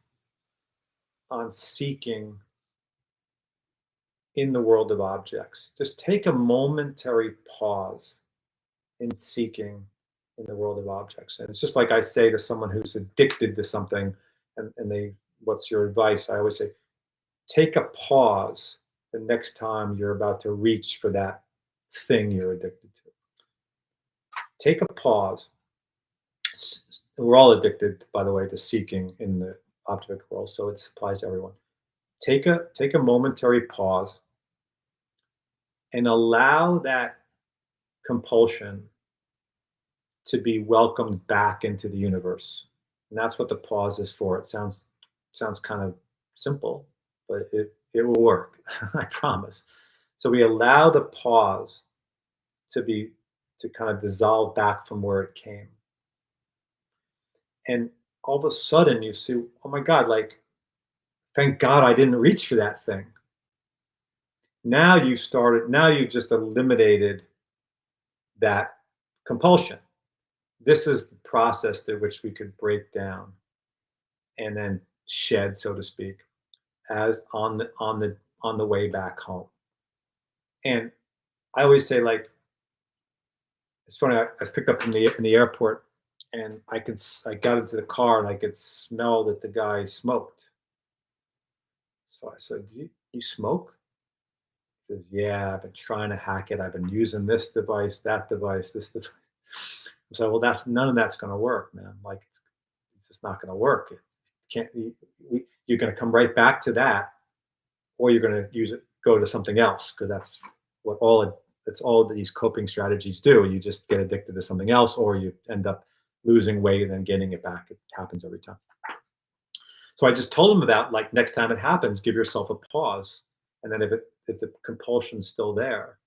on seeking in the world of objects. Just take a momentary pause in seeking in the world of objects. And it's just like I say to someone who's addicted to something and they, what's your advice? I always say, take a pause the next time you're about to reach for that thing you're addicted to. Take a pause. We're all addicted, by the way, to seeking in the object world, so it applies to everyone. Take a momentary pause and allow that compulsion to be welcomed back into the universe. And that's what the pause is for. It sounds kind of simple, but it will work. I promise. So we allow the pause to kind of dissolve back from where it came. And all of a sudden you see, oh my God, like, thank God I didn't reach for that thing. Now you've just eliminated that compulsion. This is the process through which we could break down and then shed, so to speak, as on the way back home. And I always say, like, it's funny. I was picked up from in the airport, and I got into the car and I could smell that the guy smoked. So I said, "You smoke?" He says, "Yeah, I've been trying to hack it. I've been using this device, that device, this device." So, well, none of that's going to work, man. Like, it's just not going to work. It can't. You're going to come right back to that, or you're going to go to something else, because that's all these coping strategies do. You just get addicted to something else, or you end up losing weight and then getting it back. It happens every time. So I just told him about, like, next time it happens, give yourself a pause, and then if the compulsion's still there,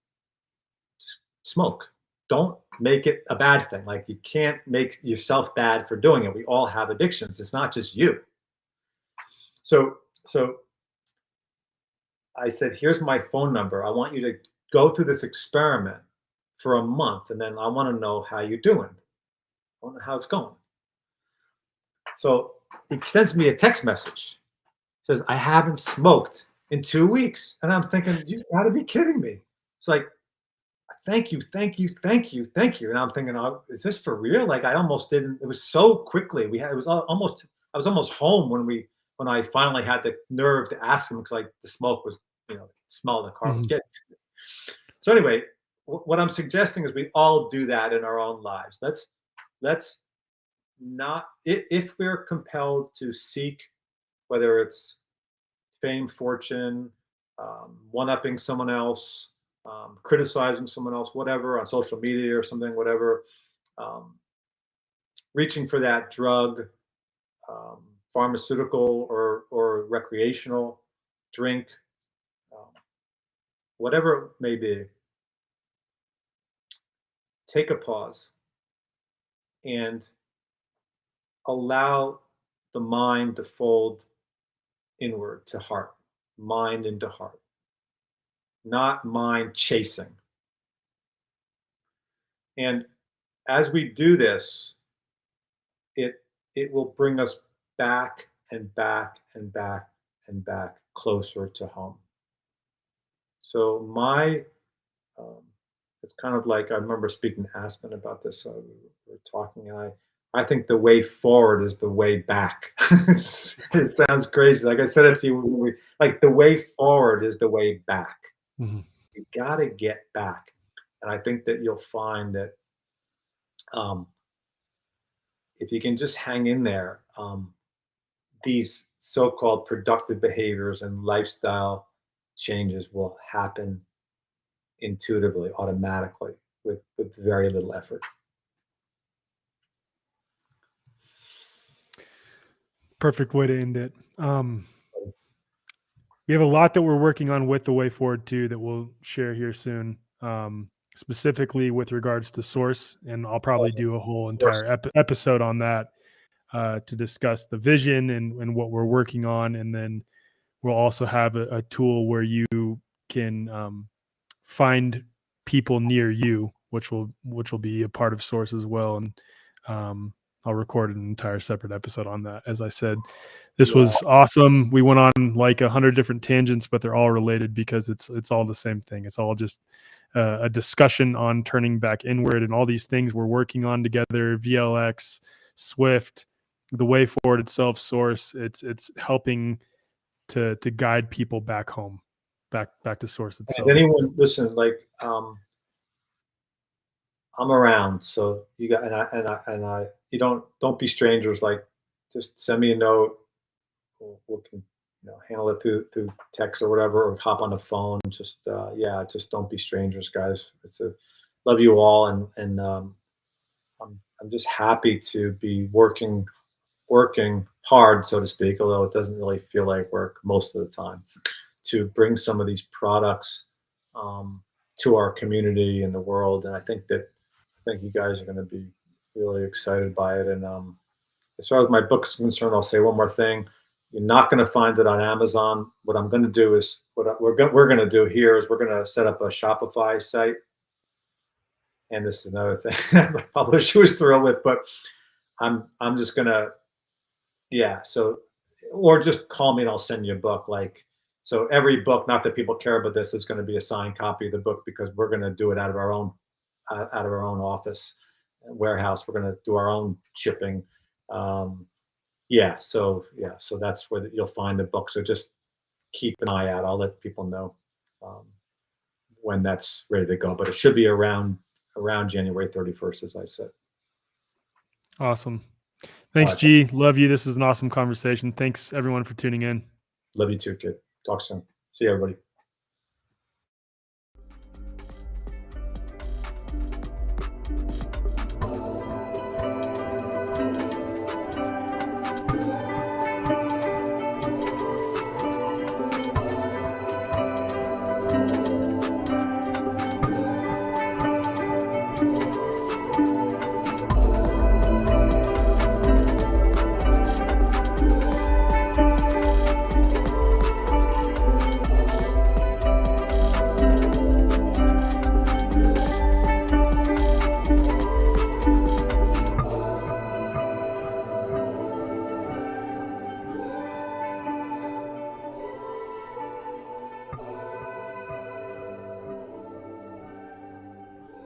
just smoke. Don't make it a bad thing. Like, you can't make yourself bad for doing it. We all have addictions. It's not just you. So I said, here's my phone number. I want you to go through this experiment for a month, and then I want to know how you're doing. I want to know how it's going. So he sends me a text message. Says, I haven't smoked in 2 weeks. And I'm thinking, you've got to be kidding me. It's like, thank you, thank you, thank you, thank you. And I'm thinking, oh, is this for real? Like I almost didn't, it was so quickly. We had, it was almost, I was almost home when I finally had the nerve to ask him because like the smoke was, the smell of the car was Mhm. getting to me. So anyway, what I'm suggesting is we all do that in our own lives. Let's not, if we're compelled to seek, whether it's fame, fortune, one-upping someone else, criticizing someone else, whatever, on social media or something, whatever, um, reaching for that drug, um, pharmaceutical or recreational drink, um, whatever it may be, take a pause and allow the mind to fold inward to heart, mind into heart, not mind chasing. And as we do this, it it will bring us back and back and back and back closer to home. So um, it's kind of like I remember speaking to Aspen about this. We were talking, and I think the way forward is the way back. It sounds crazy. Like I said it to you, like the way forward is the way back. Mhm. You got to get back, and I think that you'll find that um, if you can just hang in there, these so-called productive behaviors and lifestyle changes will happen intuitively, automatically, with very little effort. Perfect way to end it. We have a lot that we're working on with the way forward too that we'll share here soon. Specifically with regards to source, and I'll probably do a whole Of course. entire episode on that to discuss the vision and what we're working on, and then we'll also have a tool where you can find people near you, which will be a part of source as well. And um, I'll record an entire separate episode on that. As I said, this Yeah, was awesome. We went on like 100 different tangents, but they're all related because it's all the same thing. It's all just a discussion on turning back inward and all these things we're working on together. VLX, Swift, the way forward itself, source. It's helping to guide people back home, back to source and if itself. anyone listen, like, I'm around, so you got and I you don't be strangers, like, just send me a note. We can, handle it through text or whatever, or hop on the phone. Just, yeah, just don't be strangers, guys. It's a love you all, and I'm just happy to be working hard, so to speak, although it doesn't really feel like work most of the time, to bring some of these products um, to our community and the world. And I think you guys are going to be really excited by it. And as far as my book is concerned, I'll say one more thing. You're not going to find it on Amazon. What I'm going to do is we're going to do here is we're going to set up a Shopify site. And this is another thing my publisher was thrilled with, but I'm just gonna, yeah. So, or just call me and I'll send you a book. Like, so every book, not that people care about this, is going to be a signed copy of the book because we're going to do it out of our own office warehouse. We're going to do our own shipping. Um, so that's where you'll find the book. So just keep an eye out. I'll let people know um, when that's ready to go, but it should be around January 31st, as I said. Awesome. All Thanks, right, G. Love you. This is an awesome conversation. Thanks everyone for tuning in. love you too, kid. Talk soon. See you, everybody.